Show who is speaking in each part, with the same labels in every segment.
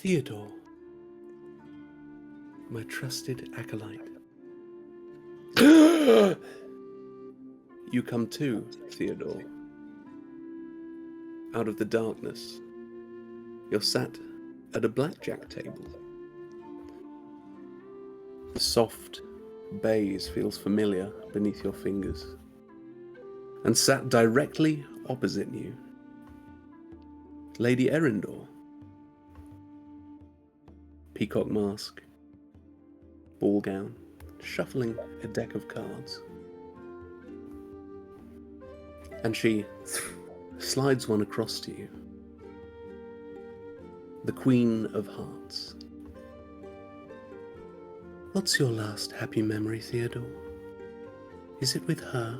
Speaker 1: Theodore, my trusted acolyte. You come too, Theodore. Out of the darkness, you're sat at a blackjack table. The soft baize feels familiar beneath your fingers. And sat directly opposite you, Lady Erindor. Peacock mask, ball gown, shuffling a deck of cards. And she slides one across to you. The Queen of Hearts. What's your last happy memory, Theodore? Is it with her?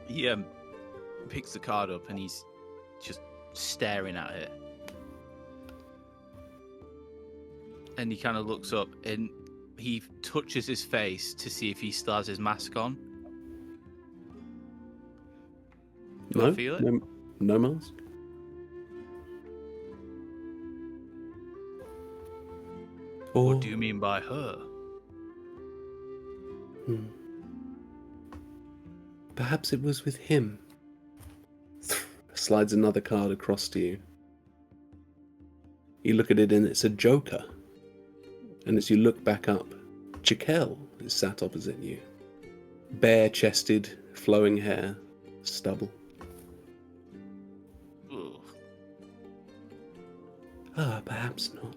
Speaker 2: He picks the card up and he's just staring at it. And he kind of looks up and he touches his face to see if he still has his mask on. Do I feel it?
Speaker 1: No mask.
Speaker 2: What do you mean by her?
Speaker 1: Perhaps it was with him. Slides another card across to you. You look at it and it's a joker. And as you look back up, Jaquel is sat opposite you. Bare-chested, flowing hair, stubble.
Speaker 2: Ugh.
Speaker 1: Perhaps not.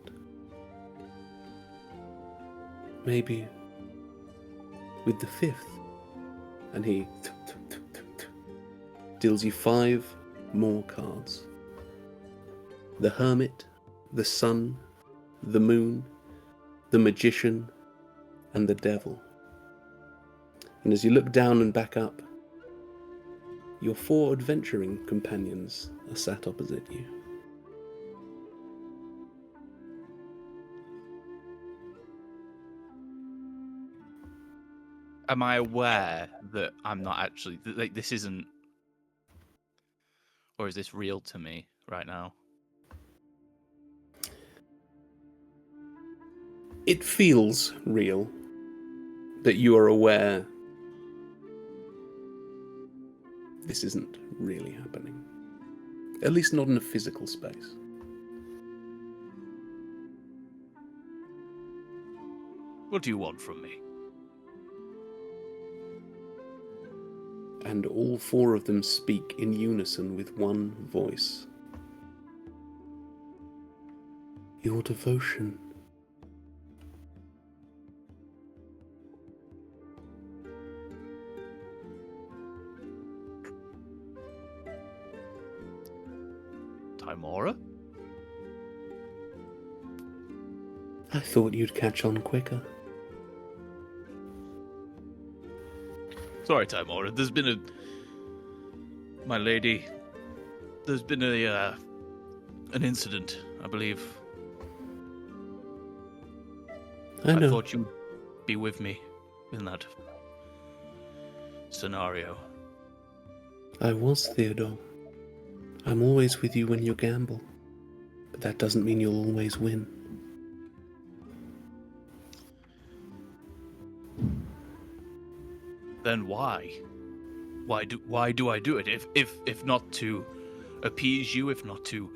Speaker 1: Maybe with the fifth. And he deals you 5 more cards. The Hermit, the Sun, the Moon, the Magician, and the Devil. And as you look down and back up, your 4 adventuring companions are sat opposite you.
Speaker 2: Am I aware that I'm not actually... Like, this isn't... Or is this real to me right now?
Speaker 1: It feels real that you are aware this isn't really happening. At least not in a physical space.
Speaker 2: What do you want from me?
Speaker 1: And all 4 of them speak in unison with one voice. Your devotion.
Speaker 2: Tymora?
Speaker 1: I thought you'd catch on quicker.
Speaker 2: Sorry, Tymora. There's been a... My lady... There's been a... an incident, I believe.
Speaker 1: I know.
Speaker 2: I thought you'd be with me in that scenario.
Speaker 1: I was, Theodore. I'm always with you when you gamble. But that doesn't mean you'll always win.
Speaker 2: Then why? Why do I do it? If not to appease you, if not to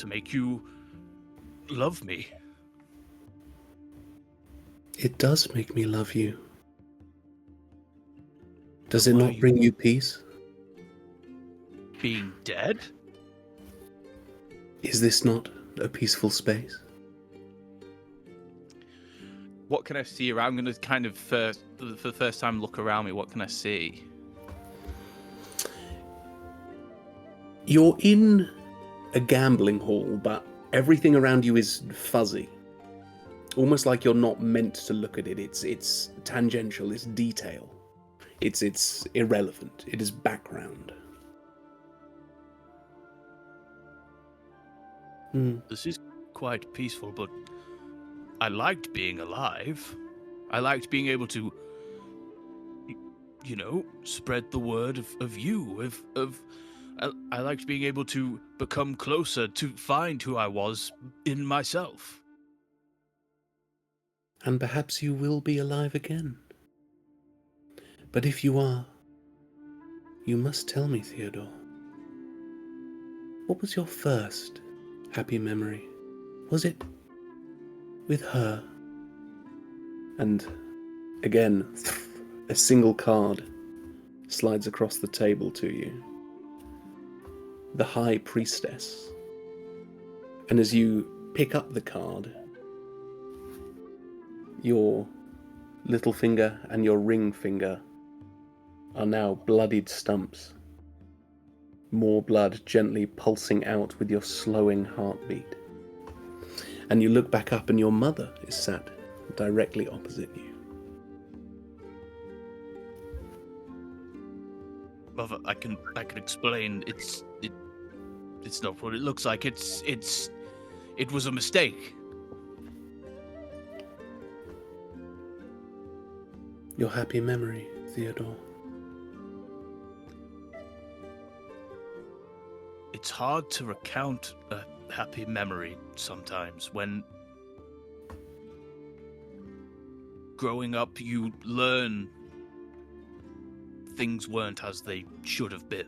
Speaker 2: make you love me.
Speaker 1: It does make me love you. Does it not bring you peace?
Speaker 2: Being dead?
Speaker 1: Is this not a peaceful space?
Speaker 2: What can I see around? I'm going to kind of, for the first time, look around me. What can I see?
Speaker 1: You're in a gambling hall, but everything around you is fuzzy. Almost like you're not meant to look at it. It's tangential, it's detail. It's irrelevant. It is background.
Speaker 2: This is quite peaceful, but I liked being alive. I liked being able to spread the word of you. I liked being able to become closer, to find who I was in myself.
Speaker 1: And perhaps you will be alive again. But if you are, you must tell me, Theodore. What was your first happy memory? Was it with her? And again, a single card slides across the table to you. The High Priestess. And as you pick up the card, your little finger and your ring finger are now bloodied stumps. More blood gently pulsing out with your slowing heartbeat. And you look back up and your mother is sat directly opposite you.
Speaker 2: Mother, I can explain. It's not what it looks like. It was a mistake.
Speaker 1: Your happy memory, Theodore.
Speaker 2: It's hard to recount a happy memory sometimes when growing up you learn things weren't as they should have been.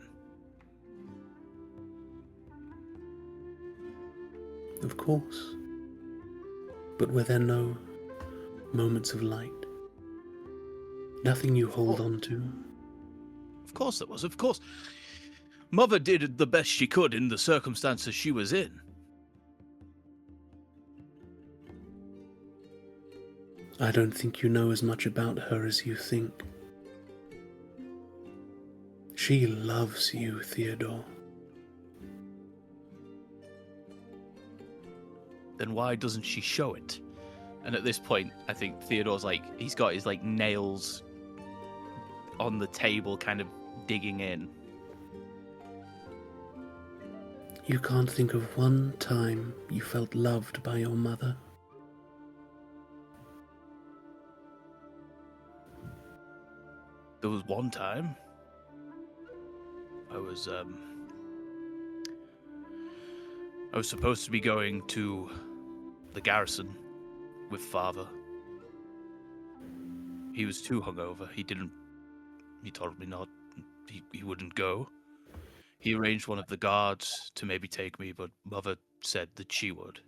Speaker 1: Of course. But were there no moments of light? Nothing you hold on to?
Speaker 2: Of course there was, of course. Mother did the best she could in the circumstances she was in.
Speaker 1: I don't think you know as much about her as you think. She loves you, Theodore.
Speaker 2: Then why doesn't she show it? And at this point, I think Theodore's he's got his nails on the table, kind of digging in.
Speaker 1: You can't think of one time you felt loved by your mother?
Speaker 2: There was one time I was supposed to be going to the garrison with Father. He was too hungover. He told me not. He wouldn't go. He arranged one of the guards to maybe take me, but Mother said that she would.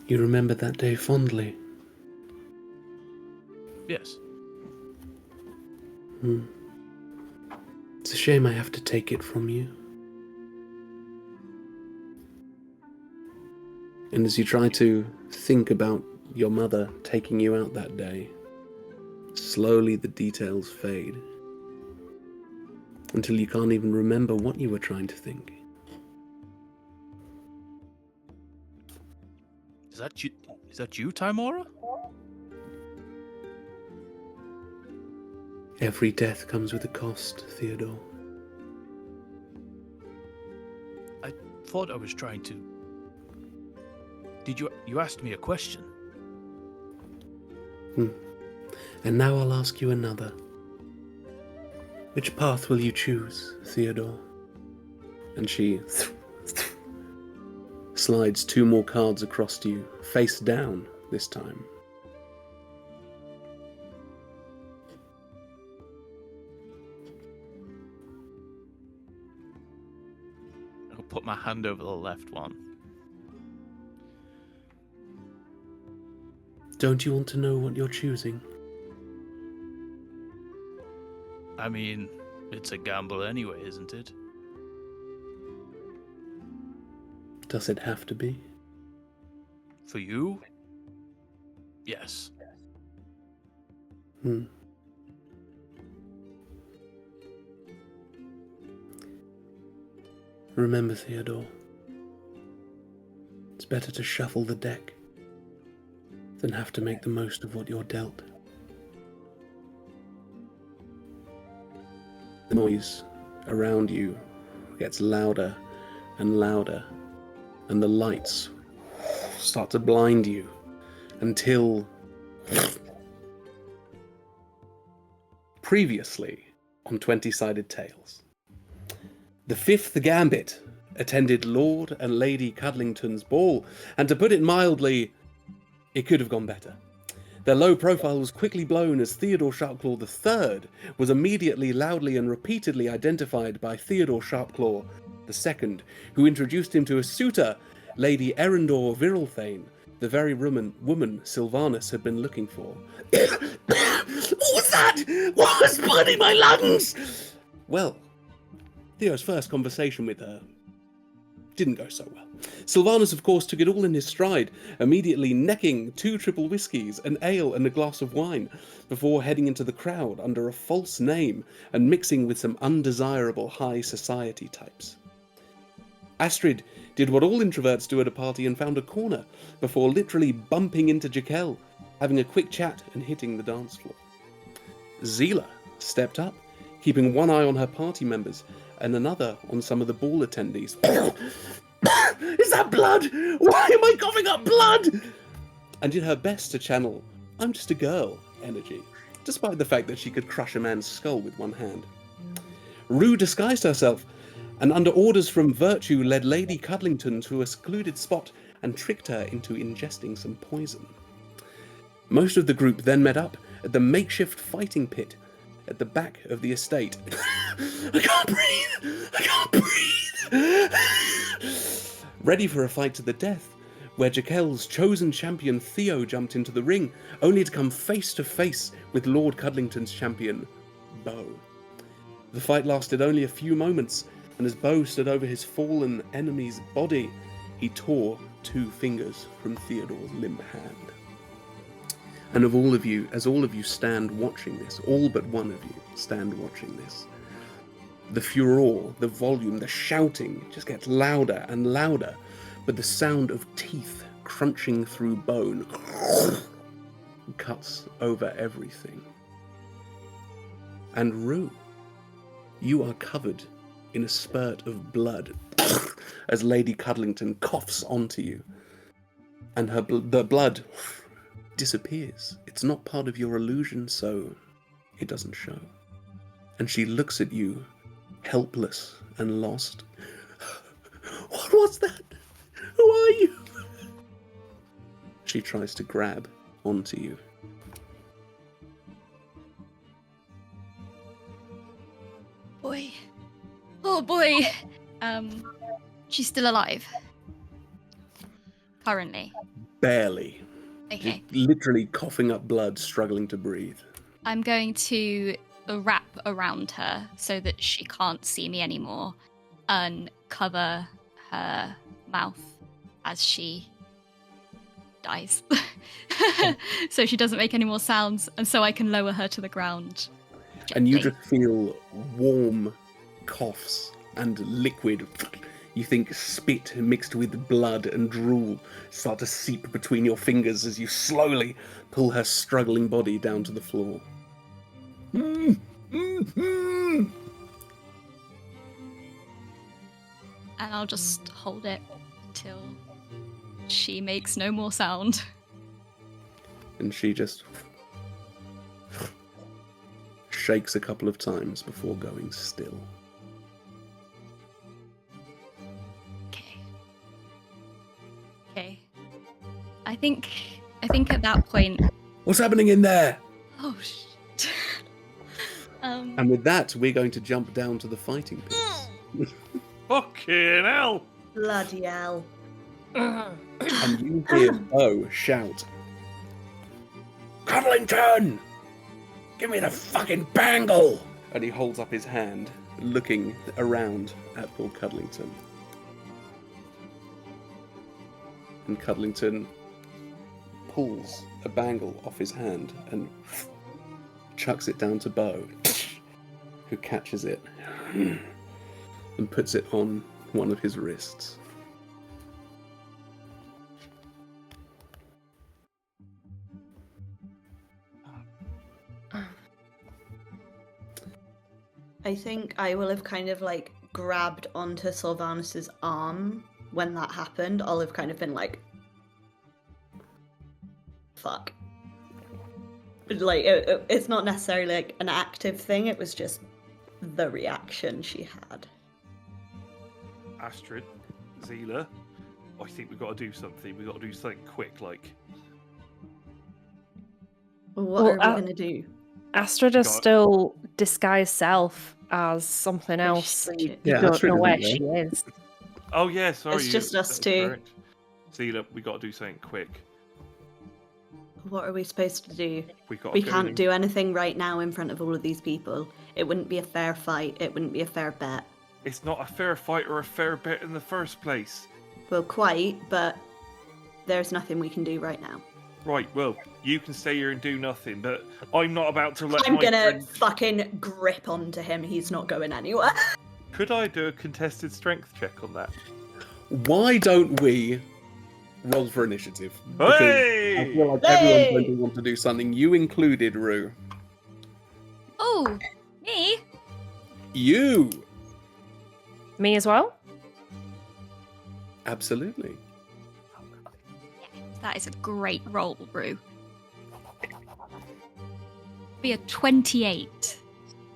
Speaker 1: You remember that day fondly?
Speaker 2: Yes.
Speaker 1: It's a shame I have to take it from you. And as you try to think about your mother taking you out that day, slowly the details fade until you can't even remember what you were trying to think.
Speaker 2: Is that you, Timora?
Speaker 1: Every death comes with a cost, Theodore.
Speaker 2: I thought I was trying to... You asked me a question?
Speaker 1: And now I'll ask you another. Which path will you choose, Theodore? And she slides 2 more cards across to you, face down this time.
Speaker 2: I'll put my hand over the left one.
Speaker 1: Don't you want to know what you're choosing?
Speaker 2: I mean, it's a gamble anyway, isn't it?
Speaker 1: Does it have to be?
Speaker 2: For you? Yes.
Speaker 1: Remember, Theodore, it's better to shuffle the deck than have to make the most of what you're dealt. The noise around you gets louder and louder, and the lights start to blind you until Previously on 20-Sided Tales. The fifth gambit attended Lord and Lady Cuddlington's ball, and to put it mildly, it could have gone better. Their low profile was quickly blown as Theodore Sharpclaw III was immediately, loudly and repeatedly identified by Theodore Sharpclaw II, who introduced him to a suitor, Lady Erendor Virilthane, the very woman Sylvanus had been looking for. What was that? What was burning my lungs? Well, Theo's first conversation with her didn't go so well. Sylvanus, of course, took it all in his stride, immediately necking 2 triple whiskies, an ale and a glass of wine, before heading into the crowd under a false name and mixing with some undesirable high society types. Astryd did what all introverts do at a party and found a corner, before literally bumping into Jaquel, having a quick chat and hitting the dance floor. Zila stepped up, keeping one eye on her party members and another on some of the ball attendees. Is that blood? Why am I coughing up blood? And did her best to channel "I'm just a girl" energy, despite the fact that she could crush a man's skull with one hand. Rue disguised herself, and under orders from Virtue led Lady Cuddlington to a secluded spot and tricked her into ingesting some poison. Most of the group then met up at the makeshift fighting pit at the back of the estate. I can't breathe! I can't breathe! Ready for a fight to the death, where Jaquel's chosen champion Theo jumped into the ring, only to come face to face with Lord Cuddlington's champion, Beau. The fight lasted only a few moments, and as Beau stood over his fallen enemy's body, he tore 2 fingers from Theodore's limp hand. And as all of you stand watching this, all but one of you stand watching this, the furore, the volume, the shouting just gets louder and louder, but the sound of teeth crunching through bone cuts over everything. And Rue, you are covered in a spurt of blood as Lady Cuddlington coughs onto you, and the blood disappears. It's not part of your illusion, so it doesn't show. And she looks at you, helpless and lost. What was that? Who are you? She tries to grab onto you.
Speaker 3: Boy. Oh boy. She's still alive. Currently.
Speaker 1: Barely.
Speaker 3: Okay.
Speaker 1: Just literally coughing up blood, struggling to breathe.
Speaker 3: I'm going to wrap around her so that she can't see me anymore and cover her mouth as she dies. So she doesn't make any more sounds, and so I can lower her to the ground gently.
Speaker 1: And you just feel warm coughs and liquid, you think spit mixed with blood and drool, start to seep between your fingers as you slowly pull her struggling body down to the floor.
Speaker 3: And I'll just hold it till she makes no more sound.
Speaker 1: And she just shakes a couple of times before going still.
Speaker 3: Okay. I think at that point...
Speaker 1: What's happening in there?
Speaker 3: Oh, shit.
Speaker 1: And with that, we're going to jump down to the fighting pits.
Speaker 2: Fucking hell!
Speaker 4: Bloody hell.
Speaker 1: And you hear Beau shout, "Cuddlington! Give me the fucking bangle!" And he holds up his hand, looking around at Lord Cuddlington. And Cuddlington pulls a bangle off his hand and chucks it down to Beau, who catches it and puts it on one of his wrists.
Speaker 4: I think I will have kind of like grabbed onto Sylvanus's arm when that happened. I'll have kind of been like, fuck. Like, it's not necessarily like an active thing, it was just the reaction she had.
Speaker 5: Astryd, Zila, I think we've got to do something. We've got to do something quick, like...
Speaker 4: What
Speaker 6: Well,
Speaker 4: are we going to do?
Speaker 6: Astryd is
Speaker 5: Got-
Speaker 6: still disguised self as something else.
Speaker 4: Shit.
Speaker 6: You
Speaker 1: Yeah,
Speaker 6: don't
Speaker 1: Astryd
Speaker 6: know where
Speaker 1: isn't
Speaker 6: she is.
Speaker 5: Oh, yeah, sorry.
Speaker 4: It's just us
Speaker 5: that's
Speaker 4: two.
Speaker 5: correct. Zila, we got to do something quick.
Speaker 4: What are we supposed to do?
Speaker 5: We
Speaker 4: We can't do anything right now in front of all of these people. It wouldn't be a fair fight. It wouldn't be a fair bet.
Speaker 5: It's not a fair fight or a fair bet in the first place.
Speaker 4: Well, quite, but there's nothing we can do right now.
Speaker 5: Right, well, you can stay here and do nothing, but I'm not about to let
Speaker 4: I'm
Speaker 5: my
Speaker 4: gonna
Speaker 5: friend...
Speaker 4: fucking grip onto him. He's not going anywhere.
Speaker 5: Could I do a contested strength check on that?
Speaker 1: Why don't we roll for initiative? Because I
Speaker 5: Hey!
Speaker 1: feel like
Speaker 4: Hey!
Speaker 1: everyone's going to want to do something. You included, Rue.
Speaker 3: Oh, me?
Speaker 1: You!
Speaker 6: Me as well?
Speaker 1: Absolutely.
Speaker 3: That is a great roll, Rue. Be a 28.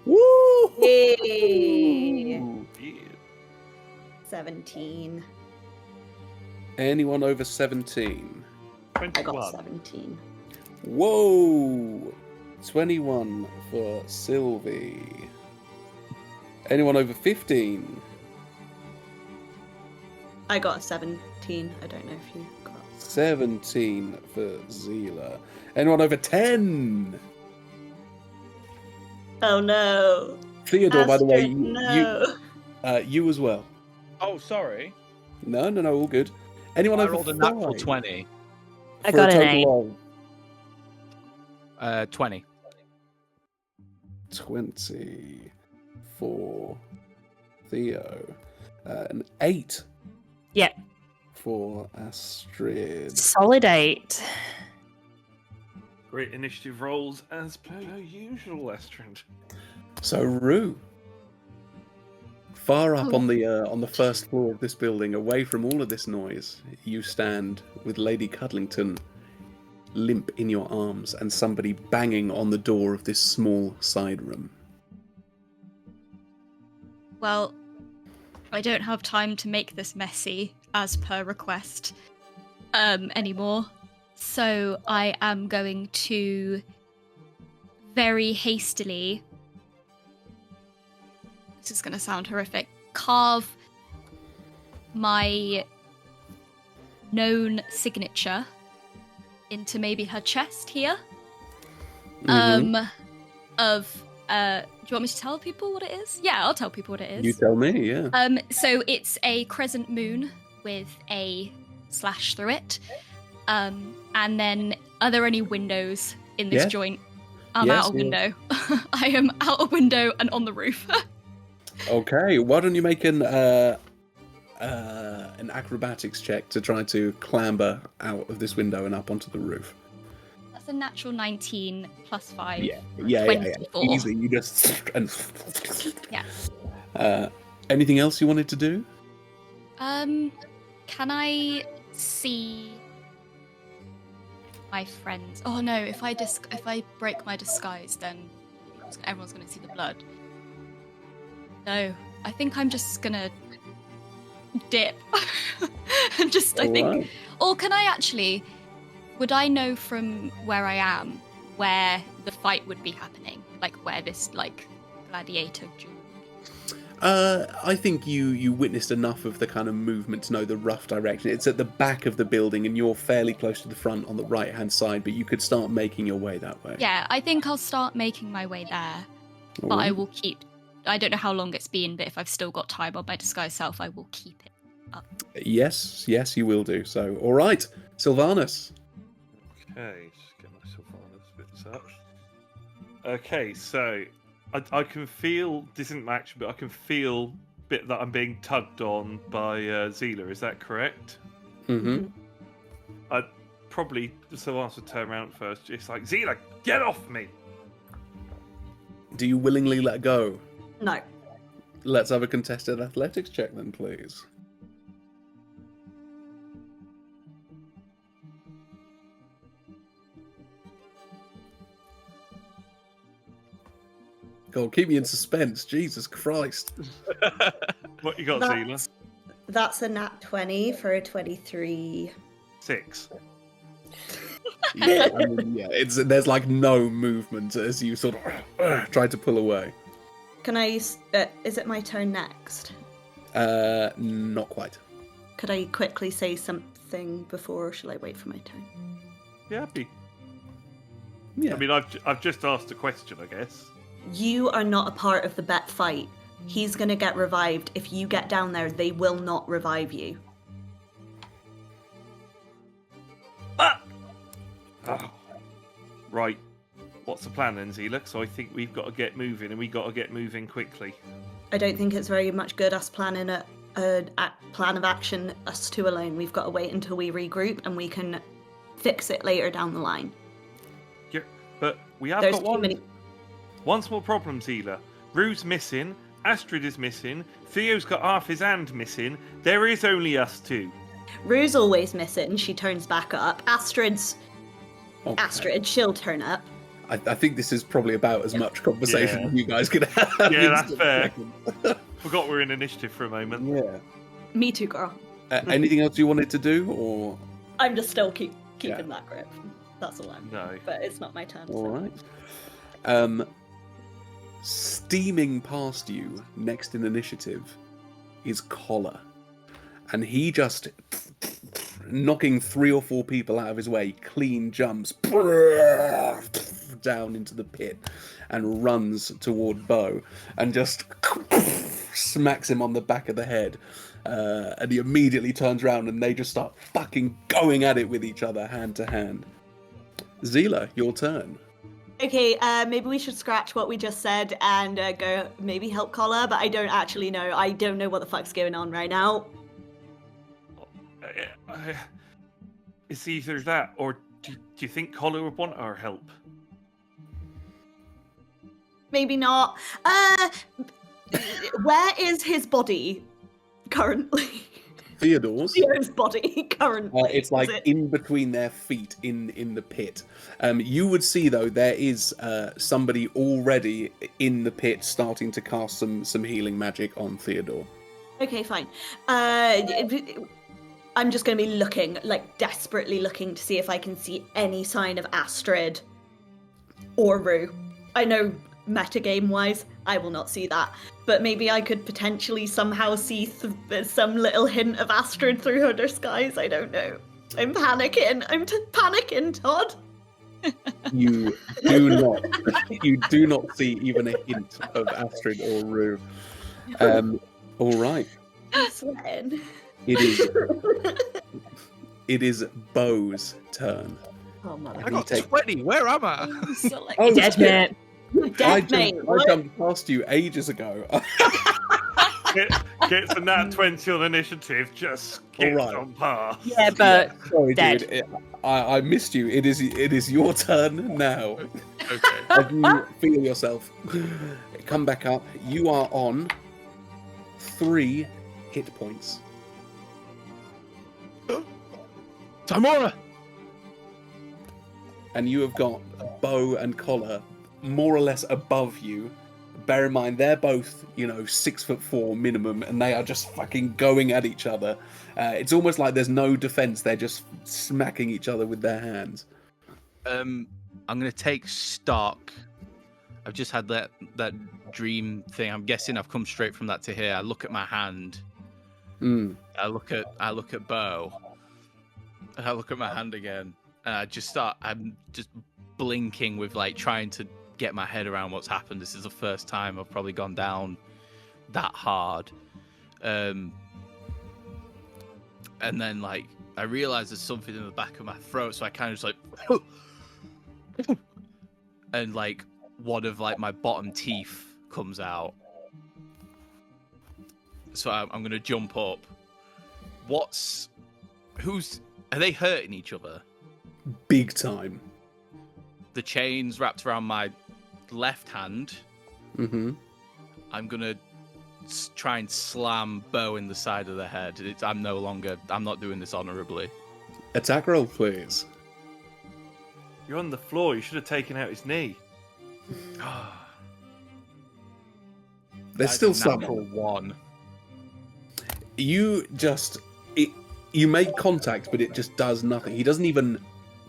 Speaker 1: Woo!
Speaker 4: Yay!
Speaker 5: Ooh, yeah.
Speaker 4: 17.
Speaker 1: Anyone over 17?
Speaker 4: I got
Speaker 5: 21.
Speaker 4: 17.
Speaker 1: Whoa! 21 for Sylvie. Anyone over 15?
Speaker 4: I got a 17. I don't know if you got.
Speaker 1: 17 for Zila. Anyone over 10?
Speaker 4: Oh no.
Speaker 1: Theodore, by the way,
Speaker 4: Astryd, no.
Speaker 1: you as well.
Speaker 2: Oh, sorry.
Speaker 1: No, all good. Anyone
Speaker 2: I
Speaker 1: over
Speaker 2: rolled a
Speaker 1: 5?
Speaker 2: natural 20.
Speaker 6: I
Speaker 1: For
Speaker 6: got
Speaker 1: a
Speaker 6: an
Speaker 1: total
Speaker 6: 8.
Speaker 1: of
Speaker 2: 20.
Speaker 1: 20 for Theo. An 8
Speaker 6: Yeah.
Speaker 1: for Astryd.
Speaker 6: Solid 8.
Speaker 5: Great initiative rolls as per usual, Astryd.
Speaker 1: So Rue, far up on the first floor of this building, away from all of this noise, you stand with Lady Cuddlington limp in your arms and somebody banging on the door of this small side room.
Speaker 3: Well, I don't have time to make this messy, as per request, anymore. So I am going to very hastily, this is going to sound horrific, carve my known signature into maybe her chest here.
Speaker 1: Mhm.
Speaker 3: Do you want me to tell people what it is? Yeah, I'll tell people what it is.
Speaker 1: You tell me, yeah.
Speaker 3: So it's a crescent moon with a slash through it. And then, are there any windows in this
Speaker 1: Yes.
Speaker 3: joint? I'm
Speaker 1: Yes,
Speaker 3: out a
Speaker 1: yeah.
Speaker 3: window. I am out a window and on the roof.
Speaker 1: Okay, why don't you make an acrobatics check to try to clamber out of this window and up onto the roof?
Speaker 3: That's a natural 19 plus 5.
Speaker 1: Yeah.
Speaker 3: 24.
Speaker 1: Easy. You just and
Speaker 3: Yeah.
Speaker 1: Anything else you wanted to do?
Speaker 3: Can I see my friends? Oh no! If I break my disguise, then everyone's gonna see the blood. No, I think I'm just gonna dip. I think.
Speaker 1: Alright.
Speaker 3: Or can I actually? Would I know from where I am where the fight would be happening? Like where this gladiator duel?
Speaker 1: I think you witnessed enough of the kind of movement to know the rough direction. It's at the back of the building, and you're fairly close to the front on the right-hand side, but you could start making your way that way.
Speaker 3: Yeah, I think I'll start making my way there. But I will keep. I don't know how long it's been, but if I've still got time on my disguised self, I will keep it up.
Speaker 1: Yes, you will do. So, all right, Sylvanus.
Speaker 5: Okay, just get myself on this bits up. Okay, so I can feel, this isn't action, but I can feel bit that I'm being tugged on by Zila. Is that correct?
Speaker 1: Mm-hmm.
Speaker 5: I'd probably Sylvanus would turn around first. It's like, Zila, get off me!
Speaker 1: Do you willingly let go?
Speaker 4: No.
Speaker 1: Let's have a contested athletics check then, please. God, keep me in suspense. Jesus Christ.
Speaker 5: What you got, Zila?
Speaker 4: That's a nat 20 for a 23.
Speaker 5: 6.
Speaker 1: Yeah, I mean, yeah. There's like no movement as you sort of try to pull away.
Speaker 4: Can I? Is it my turn next?
Speaker 1: Not quite.
Speaker 4: Could I quickly say something before, or shall I wait for my turn?
Speaker 5: Yeah, happy.
Speaker 1: Yeah.
Speaker 5: I mean, I've just asked a question, I guess.
Speaker 4: You are not a part of the bet fight. He's gonna get revived. If you get down there, they will not revive you.
Speaker 5: Ah! Oh. Right. What's the plan then, Zila? So I think we've got to get moving, and we got to get moving quickly.
Speaker 4: I don't think it's very much good us planning a plan of action us two alone. We've got to wait until we regroup and we can fix it later down the line.
Speaker 5: Yeah, but we have
Speaker 4: There's
Speaker 5: got
Speaker 4: too
Speaker 5: one small problem, Zila. Rue's missing, Astryd is missing, Theo's got half his hand missing. There is only us two.
Speaker 4: Rue's always missing. She turns back up. Astryd, she'll turn up.
Speaker 1: I think this is probably about as much conversation as you guys can have.
Speaker 5: Yeah, that's fair. Forgot we're in initiative for a moment.
Speaker 1: Yeah.
Speaker 4: Me too, girl.
Speaker 1: Anything else you wanted to do, or?
Speaker 4: I'm just still keeping that grip. That's all I'm.
Speaker 5: No.
Speaker 4: But it's not my turn.
Speaker 1: All
Speaker 4: so.
Speaker 1: right. Steaming past you, next in initiative, is Collar. And he just, knocking 3 or 4 people out of his way, clean jumps down into the pit and runs toward Bo and just smacks him on the back of the head. And he immediately turns around and they just start fucking going at it with each other, hand to hand. Zila, your turn.
Speaker 4: Okay, maybe we should scratch what we just said and go maybe help Collar, but I don't actually know. I don't know what the fuck's going on right now.
Speaker 5: It's either that, or do you think Collar would want our help?
Speaker 4: Maybe not. Where is his body currently?
Speaker 1: Theodore's.
Speaker 4: Theo's body currently.
Speaker 1: It's like in between their feet in the pit. You would see though there is somebody already in the pit starting to cast some healing magic on Theodore.
Speaker 4: Okay, fine. I'm just going to be looking, like desperately looking to see if I can see any sign of Astryd or Rue. I know metagame-wise, I will not see that, but maybe I could potentially somehow see some little hint of Astryd through her disguise. I don't know. I'm panicking. I'm panicking, Todd.
Speaker 1: You do not see even a hint of Astryd or Rue. All right.
Speaker 4: I'm sweating.
Speaker 1: It is Bo's turn.
Speaker 4: Oh, mother.
Speaker 2: I got 20. Where am I?
Speaker 3: So, like,
Speaker 1: Oh,
Speaker 6: Dead mate.
Speaker 1: I
Speaker 4: Dead,
Speaker 1: jumped past you ages ago.
Speaker 5: Gets a nat 20 on initiative, just gets
Speaker 1: Alright.
Speaker 5: on par.
Speaker 6: Yeah, but
Speaker 1: Sorry,
Speaker 6: dead.
Speaker 1: dude. I missed you. It is your turn now.
Speaker 2: Okay.
Speaker 1: As you feel yourself come back up, you are on 3 hit points.
Speaker 2: Timora!
Speaker 1: And you have got Bo and Collar more or less above you. Bear in mind, they're both, 6'4" minimum, and they are just fucking going at each other. It's almost like there's no defense. They're just smacking each other with their hands.
Speaker 2: I'm gonna take stock. I've just had that dream thing. I'm guessing I've come straight from that to here. I look at my hand.
Speaker 1: Mm.
Speaker 2: I look at Bo. I look at my hand again, and I'm just blinking with like trying to get my head around what's happened. This is the first time I've probably gone down that hard. And then like I realize there's something in the back of my throat, so I kind of just like and like one of like my bottom teeth comes out. So I'm gonna jump up. Are they hurting each other?
Speaker 1: Big time.
Speaker 2: The chain's wrapped around my left hand.
Speaker 1: Mm-hmm.
Speaker 2: I'm gonna try and slam Bo in the side of the head. I'm not doing this honorably.
Speaker 1: Attack roll, please.
Speaker 5: You're on the floor. You should have taken out his knee.
Speaker 1: There's
Speaker 2: That's
Speaker 1: still
Speaker 2: a
Speaker 1: some.
Speaker 2: natural one.
Speaker 1: You just you make contact, but it just does nothing. He doesn't even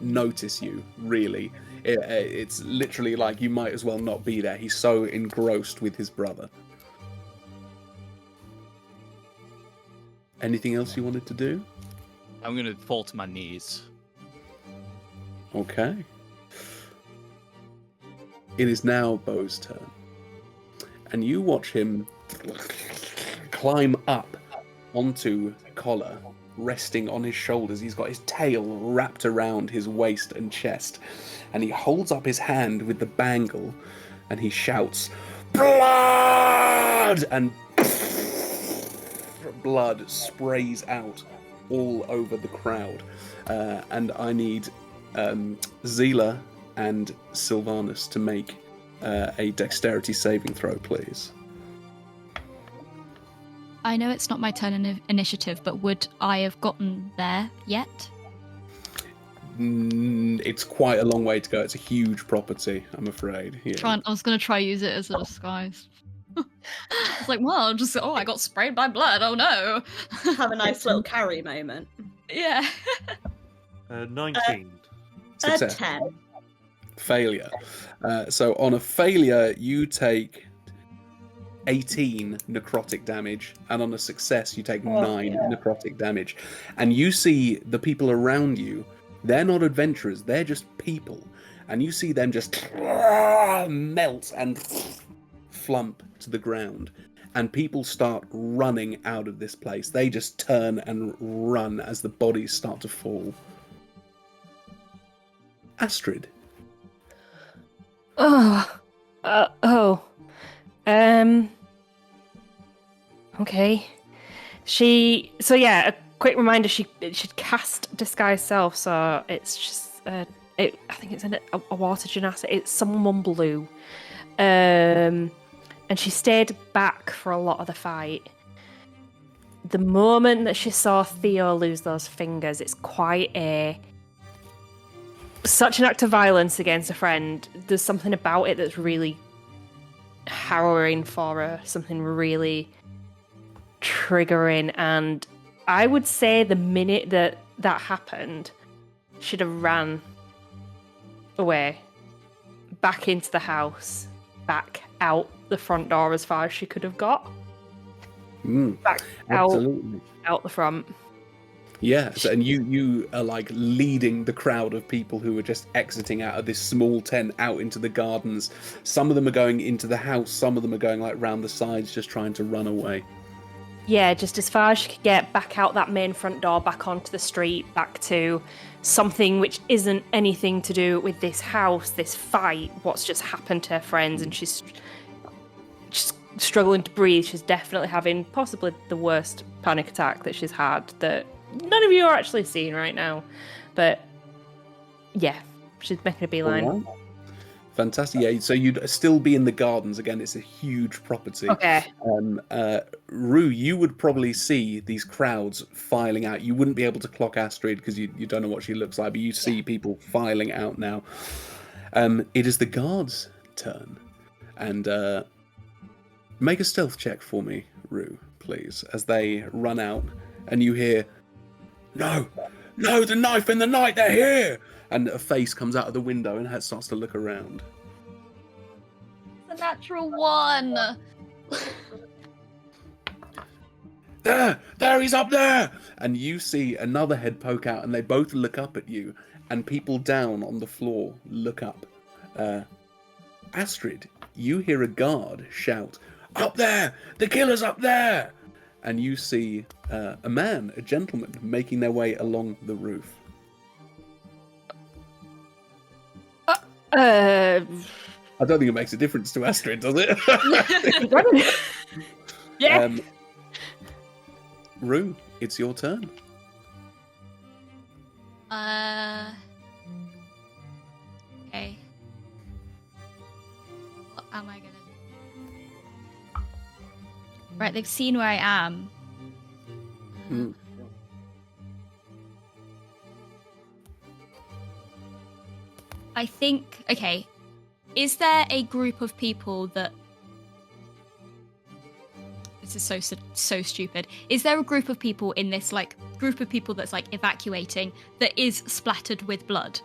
Speaker 1: notice you, really. It's literally like you might as well not be there. He's so engrossed with his brother. Anything else you wanted to do?
Speaker 2: I'm gonna fall to my knees.
Speaker 1: Okay. It is now Bo's turn. And you watch him climb up onto Collar, resting on his shoulders. He's got his tail wrapped around his waist and chest. And he holds up his hand with the bangle and he shouts, "Blood!" And blood sprays out all over the crowd. And I need Zila and Sylvanus to make a dexterity saving throw, please.
Speaker 3: I know it's not my turn in initiative, but would I have gotten there yet?
Speaker 1: It's quite a long way to go. It's a huge property, I'm afraid. Yeah.
Speaker 3: I was going to try use it as a disguise. It's like, well, just I got sprayed by blood. Oh no!
Speaker 4: Have a nice little carry moment.
Speaker 3: Yeah.
Speaker 5: 19.
Speaker 1: Success.
Speaker 4: 10.
Speaker 1: Failure. So on a failure, you take 18 necrotic damage, and on a success, you take 9 necrotic damage. And you see the people around you, they're not adventurers, they're just people. And you see them just melt and flump to the ground. And people start running out of this place. They just turn and run as the bodies start to fall. Astryd.
Speaker 6: Okay. A quick reminder, she should cast Disguise Self, so it's just, I think it's a water gymnastic, it's someone blue. And she stayed back for a lot of the fight. The moment that she saw Theo lose those fingers, it's such an act of violence against a friend. There's something about it that's really harrowing for her, something really triggering, and I would say the minute that happened, she'd have ran away, back into the house, back out the front door as far as she could have got. Back
Speaker 1: Absolutely.
Speaker 6: out the front.
Speaker 1: Yes, and you are like leading the crowd of people who are just exiting out of this small tent out into the gardens. Some of them are going into the house, some of them are going like round the sides, just trying to run away.
Speaker 6: Yeah, just as far as she could get, back out that main front door, back onto the street, back to something which isn't anything to do with this house, this fight, what's just happened to her friends, and she's just struggling to breathe. She's definitely having possibly the worst panic attack that she's had that none of you are actually seeing right now. But yeah, she's making a beeline.
Speaker 1: All right. Fantastic. Yeah, so you'd still be in the gardens again. It's a huge property.
Speaker 6: Okay.
Speaker 1: Rue, you would probably see these crowds filing out. You wouldn't be able to clock Astryd because you don't know what she looks like, but you see people filing out now. It is the guards' turn, and make a stealth check for me, Rue, please, as they run out, and you hear, "No, the knife in the night, they're here!" And a face comes out of the window and starts to look around.
Speaker 3: The natural one.
Speaker 1: There, he's up there! And you see another head poke out, and they both look up at you, and people down on the floor look up. Astryd, you hear a guard shout, "Up there! The killer's up there!" And you see a gentleman, making their way along the roof. I don't think it makes a difference to Astryd, does it?
Speaker 6: Yeah.
Speaker 1: Rue, it's your turn.
Speaker 3: Okay. What am I gonna do? Right, they've seen where I am. I think, okay, is there a group of people that This is so stupid. Is there a group of people in this group of people that's evacuating that is splattered with blood?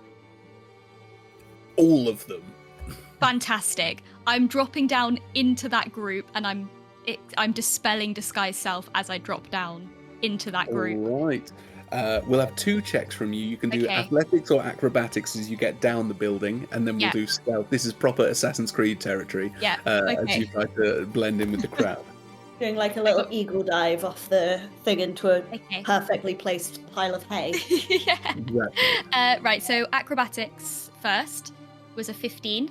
Speaker 1: All of them.
Speaker 3: Fantastic. I'm dropping down into that group, and I'm dispelling disguise self as I drop down into that group.
Speaker 1: All right. We'll have 2 checks from you. You can do
Speaker 3: Okay.
Speaker 1: athletics or acrobatics as you get down the building, and then we'll
Speaker 3: Yeah.
Speaker 1: do stealth. This is proper Assassin's Creed territory.
Speaker 3: Yeah.
Speaker 1: As
Speaker 3: Okay.
Speaker 1: you try to blend in with the crowd.
Speaker 4: Doing like a little eagle dive off the thing into a
Speaker 3: Okay.
Speaker 4: perfectly placed pile of hay.
Speaker 3: Yeah.
Speaker 1: Exactly.
Speaker 3: Right. So acrobatics first was a 15.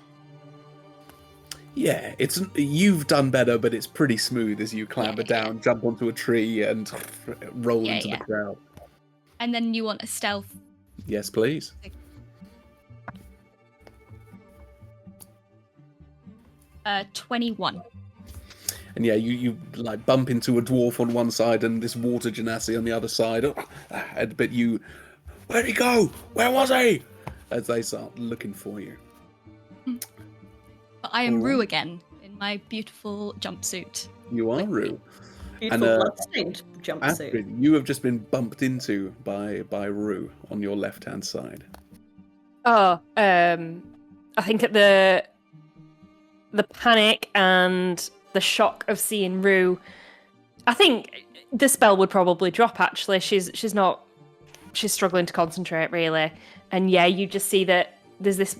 Speaker 1: Yeah, you've done better, but it's pretty smooth as you clamber down, jump onto a tree, and roll into the crowd.
Speaker 3: And then you want a stealth.
Speaker 1: Yes, please.
Speaker 3: 21.
Speaker 1: And yeah, you like bump into a dwarf on one side and this water genasi on the other side. But where'd he go? Where was he? As they start looking for you.
Speaker 3: But I am Rue again in my beautiful jumpsuit.
Speaker 1: You are Rue.
Speaker 4: Beautiful
Speaker 1: And,
Speaker 4: blood-stained jumpsuit.
Speaker 1: Astryd, you have just been bumped into by Rue on your left-hand side.
Speaker 6: Oh, I think at the panic and the shock of seeing Rue, I think the spell would probably drop. Actually, she's struggling to concentrate really, and yeah, you just see that there's this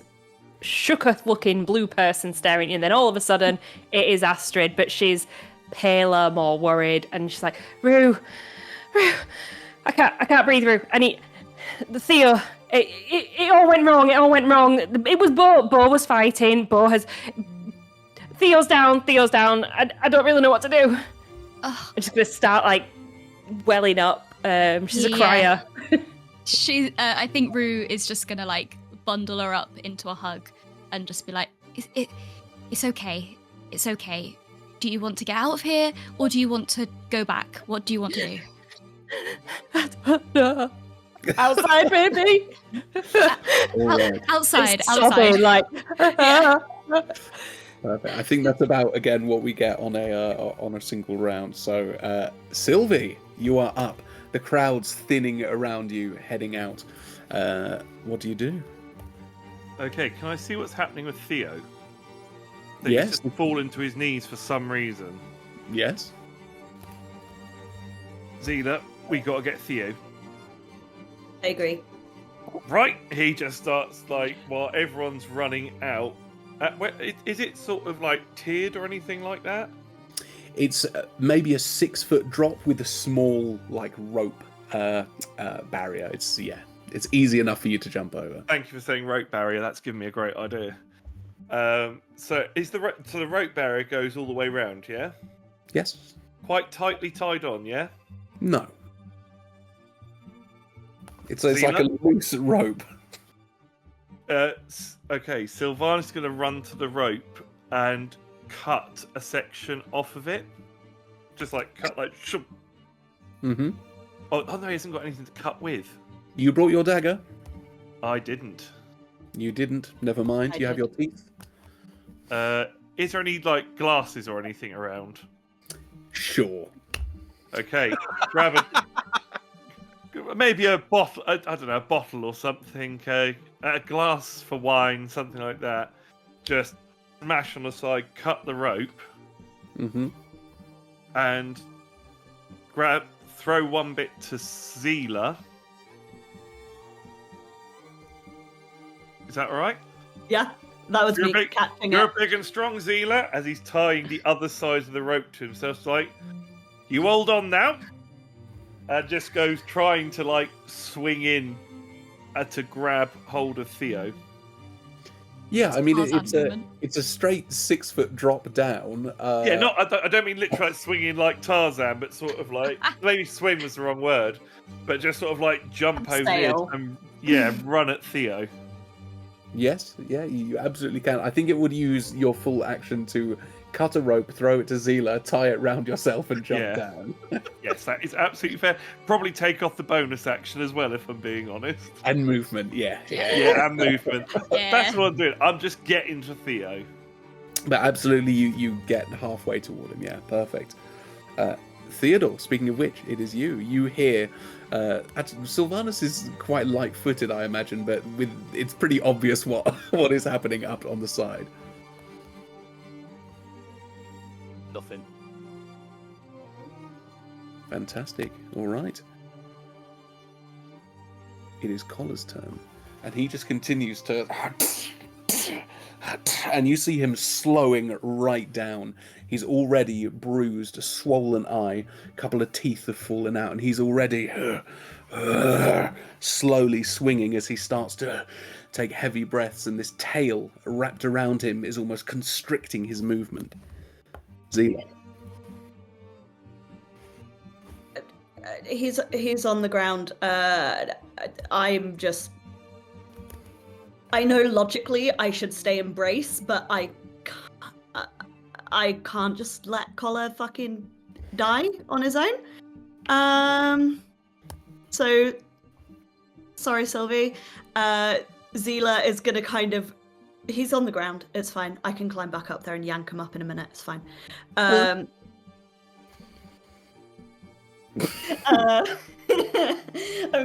Speaker 6: shooketh-looking blue person staring at you, and then all of a sudden it is Astryd, but she's paler, more worried, and she's like, Rue, I can't breathe, Rue. I need the Theo. It all went wrong. It was Bo. Bo was fighting. Theo's down. I don't really know what to do.
Speaker 3: Ugh.
Speaker 6: I'm just gonna start welling up. She's a crier.
Speaker 3: I think Rue is just gonna bundle her up into a hug and just be like, it's okay. It's okay. Do you want to get out of here, or do you want to go back? What do you want to do?
Speaker 6: Outside, baby.
Speaker 3: Outside.
Speaker 6: Sobbing,
Speaker 1: Perfect. I think that's about again what we get on a single round. So, Sylvie, you are up. The crowd's thinning around you, heading out. What do you do?
Speaker 5: Okay, can I see what's happening with Theo? That
Speaker 1: Yes.
Speaker 5: He's just fallen to his knees for some reason.
Speaker 1: Yes.
Speaker 5: Zila, we gotta get Theo.
Speaker 4: I agree.
Speaker 5: Right, he just starts while everyone's running out. Is it sort of tiered or anything like that?
Speaker 1: It's maybe a 6-foot drop with a small rope barrier. It's easy enough for you to jump over.
Speaker 5: Thank you for saying rope barrier. That's given me a great idea. So the rope barrier goes all the way round, yeah?
Speaker 1: Yes.
Speaker 5: Quite tightly tied on, yeah?
Speaker 1: No. It's like a loose rope.
Speaker 5: Okay, Sylvana's going to run to the rope and cut a section off of it. Just cut shoop.
Speaker 1: Mm-hmm.
Speaker 5: Oh no, he hasn't got anything to cut with.
Speaker 1: You brought your dagger?
Speaker 5: I didn't.
Speaker 1: You didn't? Never mind. You have your teeth?
Speaker 5: Is there any glasses or anything around?
Speaker 1: Sure.
Speaker 5: Okay, grab maybe a bottle. I don't know, a bottle or something. A glass for wine, something like that. Just smash on the side, cut the rope, and throw one bit to Zila. Is that all right?
Speaker 4: Yeah, that was me catching
Speaker 5: You're
Speaker 4: it.
Speaker 5: big and strong, Zila, as he's tying the other side of the rope to himself. It's you hold on now. And just goes trying to swing in to grab hold of Theo.
Speaker 1: Yeah, I mean
Speaker 3: Tarzan
Speaker 1: it's a straight 6-foot drop down.
Speaker 5: Yeah, I don't mean literally swinging like Tarzan, but sort of maybe swim was the wrong word, but just sort of jump over the edge and run at Theo.
Speaker 1: Yes, yeah, you absolutely can. I think it would use your full action to cut a rope, throw it to Zila, tie it round yourself, and jump down.
Speaker 5: Yes, that is absolutely fair. Probably take off the bonus action as well, if I'm being honest.
Speaker 1: And movement, yeah.
Speaker 5: Yeah, and movement.
Speaker 3: Yeah.
Speaker 5: That's what I'm doing. I'm just getting to Theo.
Speaker 1: But absolutely, you get halfway toward him. Yeah, perfect. Theodore, speaking of which, it is you. You hear... Sylvanus is quite light-footed, I imagine, but it's pretty obvious what is happening up on the side.
Speaker 2: Nothing.
Speaker 1: Fantastic. All right. It is Collar's turn, and he just continues to... And you see him slowing right down. He's already bruised, a swollen eye, a couple of teeth have fallen out, and he's already slowly swinging as he starts to take heavy breaths, and this tail wrapped around him is almost constricting his movement. Zila.
Speaker 4: He's on the ground. I know logically I should stay in brace, but I can't just let Collar fucking die on his own. So, sorry, Sylvie. Zila is gonna kind of... He's on the ground. It's fine. I can climb back up there and yank him up in a minute. It's fine. I'm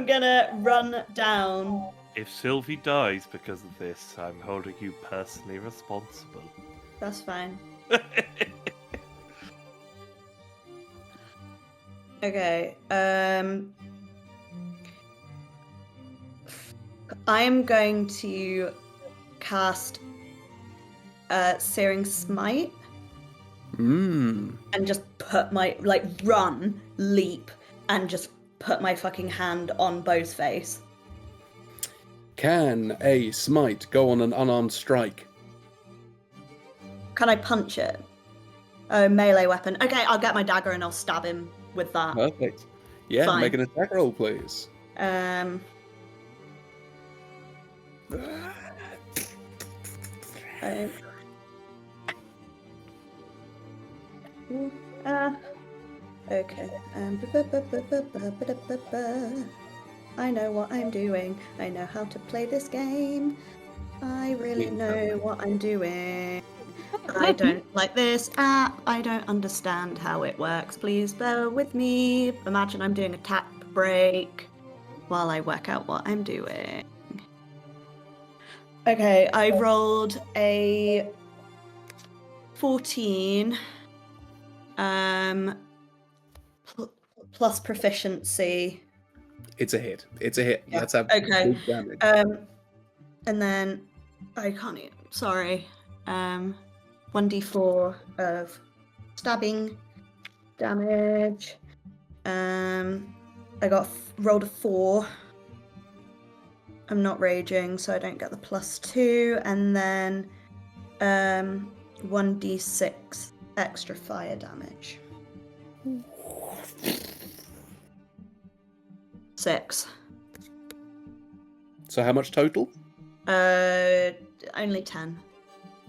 Speaker 4: gonna run down.
Speaker 5: If Sylvie dies because of this, I'm holding you personally responsible.
Speaker 4: That's fine. Okay. I'm going to cast Searing Smite. And just put my, run, leap, and just put my fucking hand on Beau's face.
Speaker 1: Can a smite go on an unarmed strike?
Speaker 4: Can I punch it? Oh, melee weapon. Okay, I'll get my dagger and I'll stab him with that.
Speaker 1: Perfect. Yeah,
Speaker 4: Fine.
Speaker 1: make an attack roll, please.
Speaker 4: Okay. I know what I'm doing. I know how to play this game. I really know what I'm doing. I don't like this app. I don't understand how it works. Please bear with me. Imagine I'm doing a tap break while I work out what I'm doing. Okay, I rolled a 14 plus proficiency.
Speaker 1: It's a hit. It's a hit.
Speaker 4: Yeah.
Speaker 1: That's
Speaker 4: Okay.
Speaker 1: big damage.
Speaker 4: And then I can't even, sorry. 1d4 of stabbing damage. I rolled a 4. I'm not raging, so I don't get the +2. And then 1d6 extra fire damage. 6.
Speaker 1: So how much total?
Speaker 4: Only 10.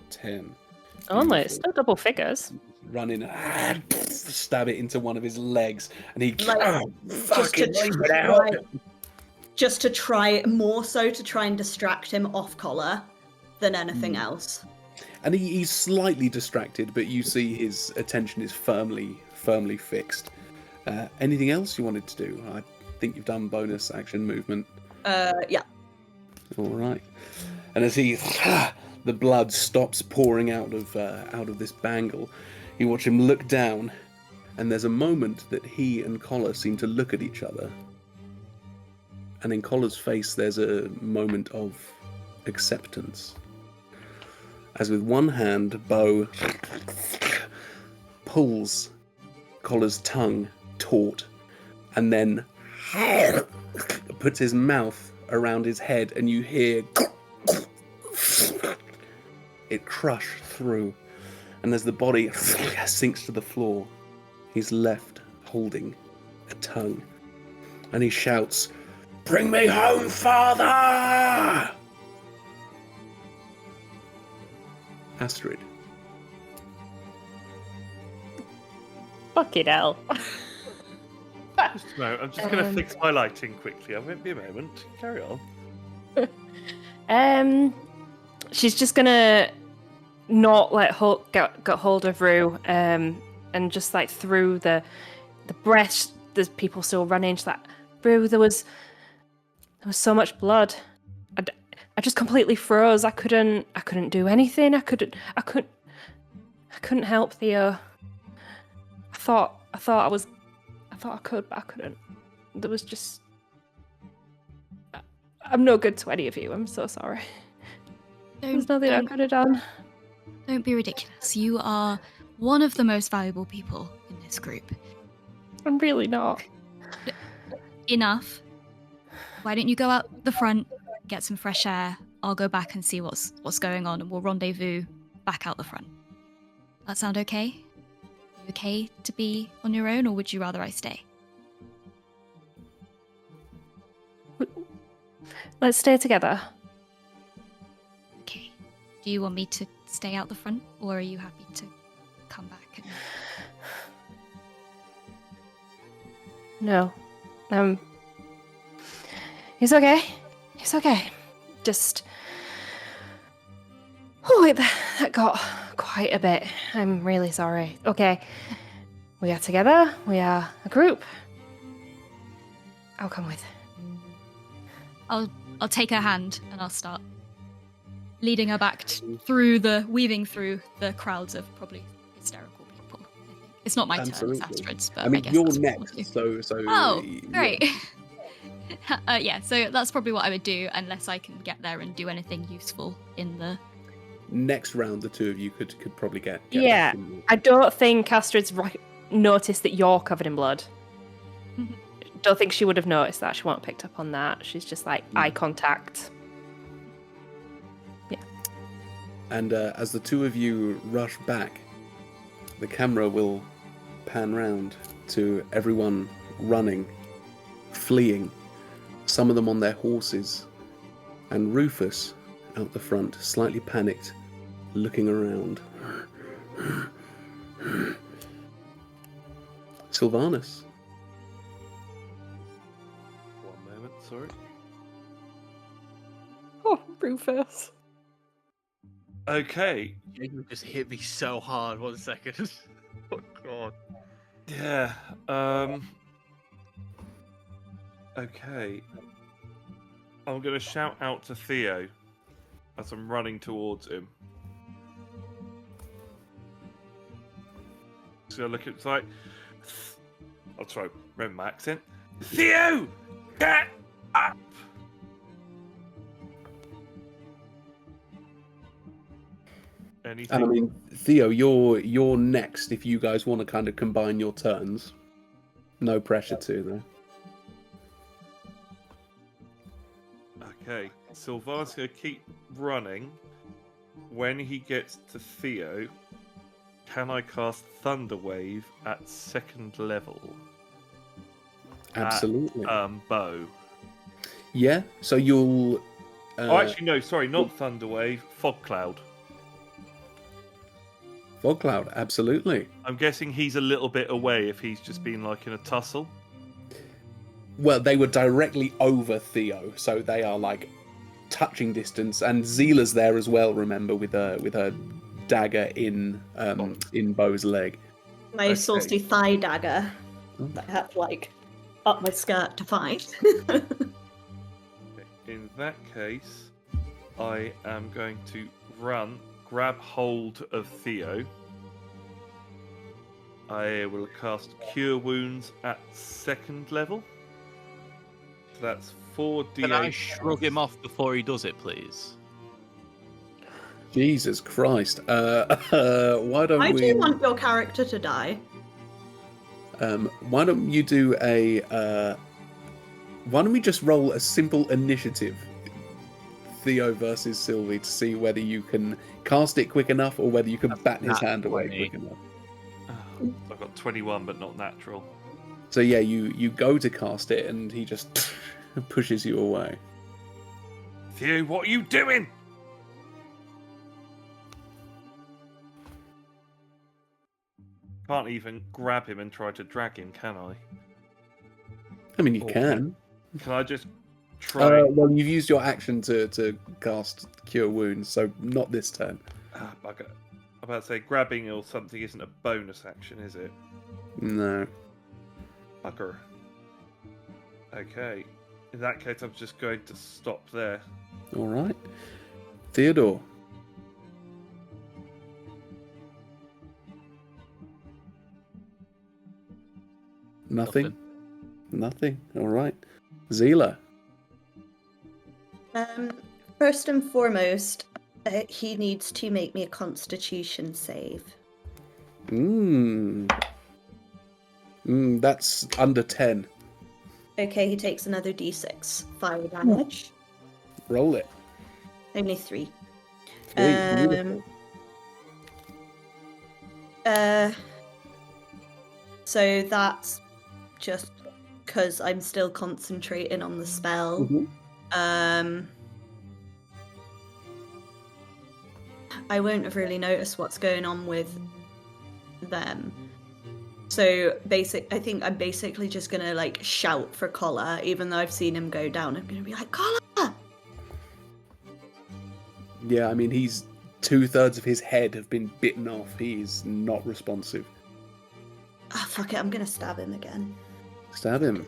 Speaker 1: 10.
Speaker 6: Only, it's still double figures.
Speaker 1: Run in, stab it into one of his legs, and he
Speaker 4: just to try more so to try and distract him off Collar than anything else.
Speaker 1: And he's slightly distracted, but you see his attention is firmly fixed. Anything else you wanted to do? I think you've done bonus action movement.
Speaker 4: Yeah.
Speaker 1: All right. And as he, the blood stops pouring out of this bangle, you watch him look down, and there's a moment that he and Collar seem to look at each other. And in Collar's face, there's a moment of acceptance. As with one hand, Beau pulls Collar's tongue taut, and then puts his mouth around his head, and you hear it crush through. And as the body sinks to the floor, he's left holding a tongue. And he shouts, "Bring me home, father!" Astryd.
Speaker 6: Fucking hell.
Speaker 5: No, I'm just going to fix my lighting quickly. I won't be a moment. Carry on.
Speaker 6: She's just gonna not let Hulk get hold of Rue, and and just like through the breath, there's people still running. Just like, Rue, there was so much blood. I just completely froze. I couldn't do anything. I couldn't help Theo. I thought I could, but I couldn't. There was just. I'm no good to any of you. I'm so sorry. There's nothing I could have done.
Speaker 3: Don't be ridiculous. You are one of the most valuable people in this group.
Speaker 6: I'm really not.
Speaker 3: Enough. Why don't you go out the front, get some fresh air? I'll go back and see what's going on, and we'll rendezvous back out the front. That sound okay? You okay to be on your own, or would you rather I stay?
Speaker 6: Let's stay together.
Speaker 3: Okay. Do you want me to stay out the front, or are you happy to come back?
Speaker 6: No. It's okay. It's okay. Just... Oh, that got quite a bit. I'm really sorry. Okay. We are together. We are a group. I'll come with.
Speaker 3: I'll take her hand and I'll start leading her back weaving through the crowds of probably hysterical people. I think it's not my
Speaker 1: Absolutely.
Speaker 3: turn, it's Astryd's, but
Speaker 1: I mean,
Speaker 3: guess
Speaker 1: you're
Speaker 3: that's what we'll
Speaker 1: next,
Speaker 3: do.
Speaker 1: so.
Speaker 3: Oh, great.
Speaker 1: Yeah.
Speaker 3: Yeah, so that's probably what I would do, unless I can get there and do anything useful in the.
Speaker 1: Next round, the two of you could probably get
Speaker 6: Yeah,
Speaker 1: back in.
Speaker 6: I don't think Astryd's noticed that you're covered in blood. Don't think she would have noticed that. She won't have picked up on that. She's just like eye contact. Yeah.
Speaker 1: And as the two of you rush back, the camera will pan round to everyone running, fleeing, some of them on their horses, and Rufus out the front, slightly panicked, looking around. Sylvanus.
Speaker 5: One moment, sorry.
Speaker 6: Oh, Rufus.
Speaker 5: Okay.
Speaker 2: You just hit me so hard. 1 second. Oh god.
Speaker 5: Yeah. Okay. I'm gonna shout out to Theo as I'm running towards him. So I look at like, I'll try remember my accent. Theo, get up! Anything?
Speaker 1: And I mean, Theo, you're next if you guys want to kind of combine your turns. No pressure to, though.
Speaker 5: Okay, Sylvanus gonna keep running. When he gets to Theo, can I cast Thunderwave at 2nd level?
Speaker 1: Absolutely.
Speaker 5: Bow.
Speaker 1: Yeah, so you'll...
Speaker 5: Oh, actually, no, sorry, not Thunderwave, Fog Cloud.
Speaker 1: Fog Cloud, absolutely.
Speaker 5: I'm guessing he's a little bit away if he's just been like in a tussle.
Speaker 1: Well, they were directly over Theo, so they are like touching distance, and Zila's there as well. Remember, with her dagger in Bo's leg.
Speaker 4: My
Speaker 5: Okay.
Speaker 4: saucy thigh dagger that I had to like up my skirt to find.
Speaker 5: In that case, I am going to run, grab hold of Theo. I will cast Cure Wounds at 2nd level. So that's 4d8.
Speaker 2: Can I shrug him off before he does it, please?
Speaker 1: Jesus Christ! Why don't
Speaker 4: I
Speaker 1: we?
Speaker 4: do want your character to die.
Speaker 1: Why don't you do a? Why don't we just roll a simple initiative, Theo versus Sylvie, to see whether you can cast it quick enough or whether you can bat his hand away
Speaker 2: 20.
Speaker 1: quick enough.
Speaker 5: I've got 21, but not natural.
Speaker 1: So yeah, you go to cast it, and he just pushes you away.
Speaker 5: Theo, what are you doing? Can't even grab him and try to drag him, can I?
Speaker 1: I mean, you
Speaker 5: Oh.
Speaker 1: can.
Speaker 5: Can I just try?
Speaker 1: Well, you've used your action to cast Cure Wounds, so not this turn.
Speaker 5: Bugger. about to say grabbing or something isn't a bonus action, is it?
Speaker 1: No.
Speaker 5: Bugger. Okay. In that case, I'm just going to stop there.
Speaker 1: All right. Theodore. Nothing. Nothing. All right. Zila.
Speaker 4: First and foremost, he needs to make me a Constitution save.
Speaker 1: That's under 10.
Speaker 4: Okay, he takes another d6 fire damage.
Speaker 1: Roll it.
Speaker 4: Only 3.
Speaker 1: Beautiful.
Speaker 4: So that's just because I'm still concentrating on the spell. I won't have really noticed what's going on with them. So I think I'm basically just gonna like shout for Collar, even though I've seen him go down. I'm gonna be like, Collar!
Speaker 1: Yeah, I mean, he's 2/3 of his head have been bitten off. He's not responsive.
Speaker 4: Ah, fuck it, I'm gonna stab him again.
Speaker 1: Stab him.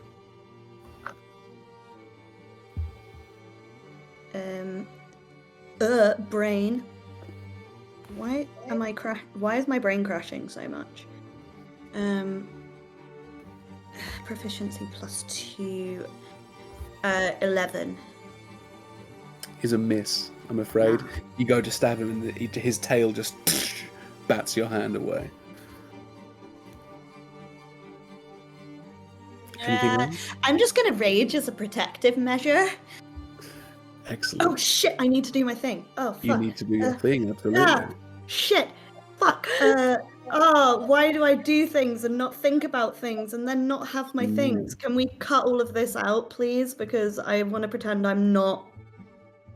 Speaker 4: Brain. Why is my brain crashing so much? Proficiency +2. 11.
Speaker 1: Is a miss, I'm afraid. You go to stab him and his tail just bats your hand away. Anything else?
Speaker 4: I'm just gonna rage as a protective measure.
Speaker 1: Excellent.
Speaker 4: Oh shit, I need to do my thing. Oh fuck.
Speaker 1: You need to do your thing, absolutely.
Speaker 4: Shit. Fuck. Why do I do things and not think about things and then not have my things? Can we cut all of this out, please? Because I want to pretend I'm not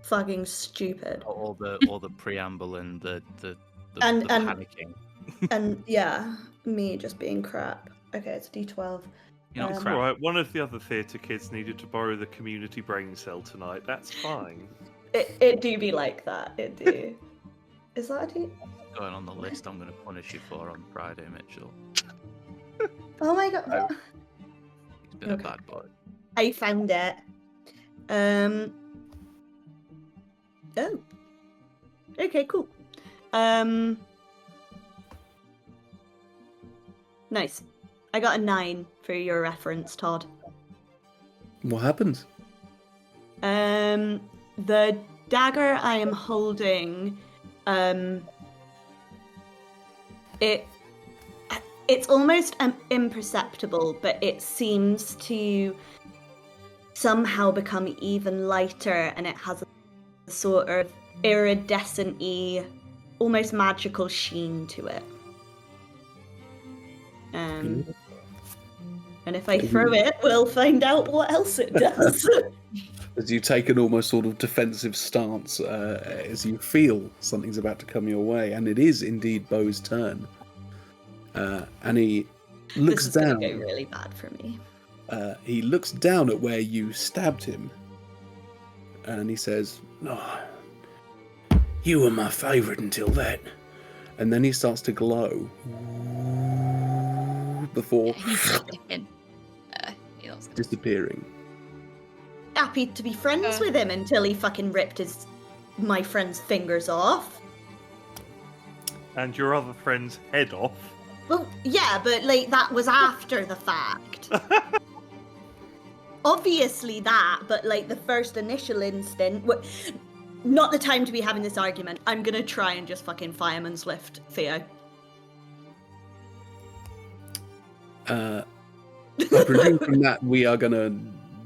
Speaker 4: fucking stupid.
Speaker 2: All the preamble and the panicking.
Speaker 4: And yeah, me just being crap. Okay, it's D12.
Speaker 2: You're not
Speaker 5: It's
Speaker 2: crap.
Speaker 5: alright, one of the other theatre kids needed to borrow the community brain cell tonight. That's fine.
Speaker 4: It do be like that. It do. Is that a D?
Speaker 2: Going on the list I'm going to punish you for on Friday, Mitchell.
Speaker 4: Oh my god.
Speaker 2: He's been a bad boy.
Speaker 4: I found it. Oh. Okay, cool. Nice. I got a 9 for your reference, Todd.
Speaker 1: What happened?
Speaker 4: The dagger I am holding, it's almost imperceptible, but it seems to somehow become even lighter, and it has a sort of iridescent-y, almost magical sheen to it. And if I throw it, we'll find out what else it does.
Speaker 1: As you take an almost sort of defensive stance, as you feel something's about to come your way, and it is indeed Beau's turn. And he looks
Speaker 4: this is
Speaker 1: down.
Speaker 4: gonna go really bad for me.
Speaker 1: He looks down at where you stabbed him, and he says, "Oh, you were my favourite until that." And then he starts to glow before disappearing.
Speaker 4: Happy to be friends with him until he fucking ripped my friend's fingers off.
Speaker 5: And your other friend's head off.
Speaker 4: Well, yeah, but like that was after the fact. Obviously that, but like the first initial instant, not the time to be having this argument. I'm gonna try and just fucking fireman's lift Theo.
Speaker 1: I presume from that we are gonna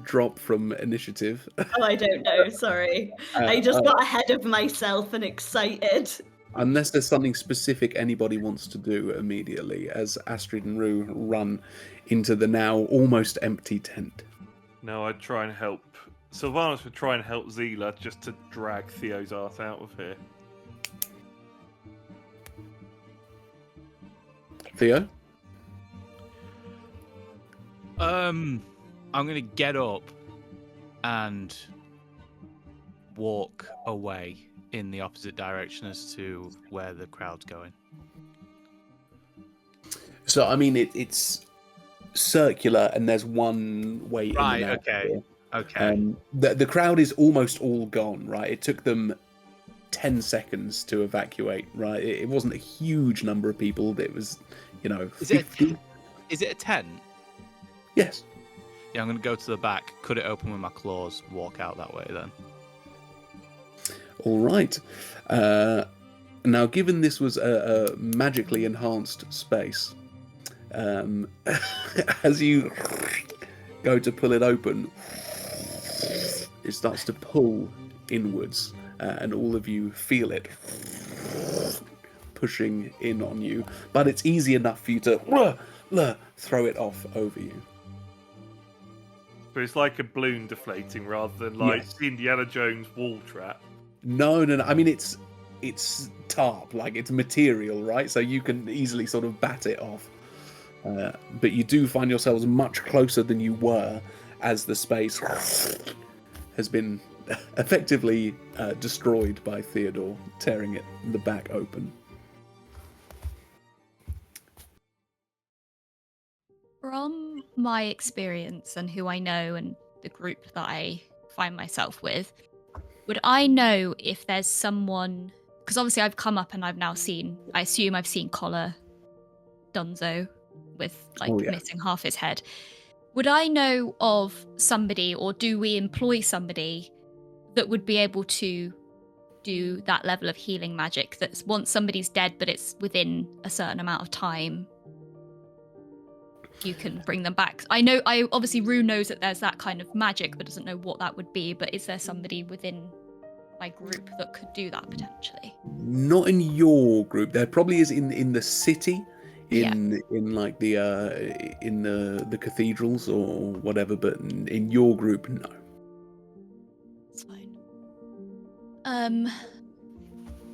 Speaker 1: drop from initiative.
Speaker 4: Oh, I don't know, sorry. I just got ahead of myself and excited.
Speaker 1: Unless there's something specific anybody wants to do immediately, as Astryd and Rue run into the now almost empty tent.
Speaker 5: No, I'd try and help. Sylvanas would try and help Zila just to drag Theo's ass out of here.
Speaker 1: Theo?
Speaker 2: I'm gonna get up and walk away in the opposite direction as to where the crowd's going.
Speaker 1: So I mean, it's circular, and there's one way in
Speaker 2: Right.
Speaker 1: and out.
Speaker 2: Okay. Okay.
Speaker 1: The crowd is almost all gone. Right. It took them 10 seconds to evacuate. Right. It wasn't a huge number of people. It was,
Speaker 2: Is it
Speaker 1: 50.
Speaker 2: Is it a tent?
Speaker 1: Yes.
Speaker 2: Yeah, I'm going to go to the back, cut it open with my claws, walk out that way then.
Speaker 1: All right. Now, given this was a magically enhanced space, as you go to pull it open, it starts to pull inwards, and all of you feel it pushing in on you. But it's easy enough for you to throw it off over you.
Speaker 5: But it's like a balloon deflating rather than like
Speaker 1: Yes.
Speaker 5: Indiana Jones wall trap.
Speaker 1: No. I mean, it's tarp, like it's material, right? So you can easily sort of bat it off. But you do find yourselves much closer than you were as the space has been effectively destroyed by Theodore, tearing it the back open.
Speaker 3: From my experience and who I know and the group that I find myself with, would I know if there's someone... Because obviously I've come up and I've now seen... I assume I've seen Collar Dunzo with, missing half his head. Would I know of somebody, or do we employ somebody that would be able to do that level of healing magic that's once somebody's dead but it's within a certain amount of time, you can bring them back? Obviously Rue knows that there's that kind of magic but doesn't know what that would be, but is there somebody within my group that could do that potentially?
Speaker 1: Not in your group. There probably is in the city, in like the in the cathedrals or whatever, but in your group, no.
Speaker 3: That's fine.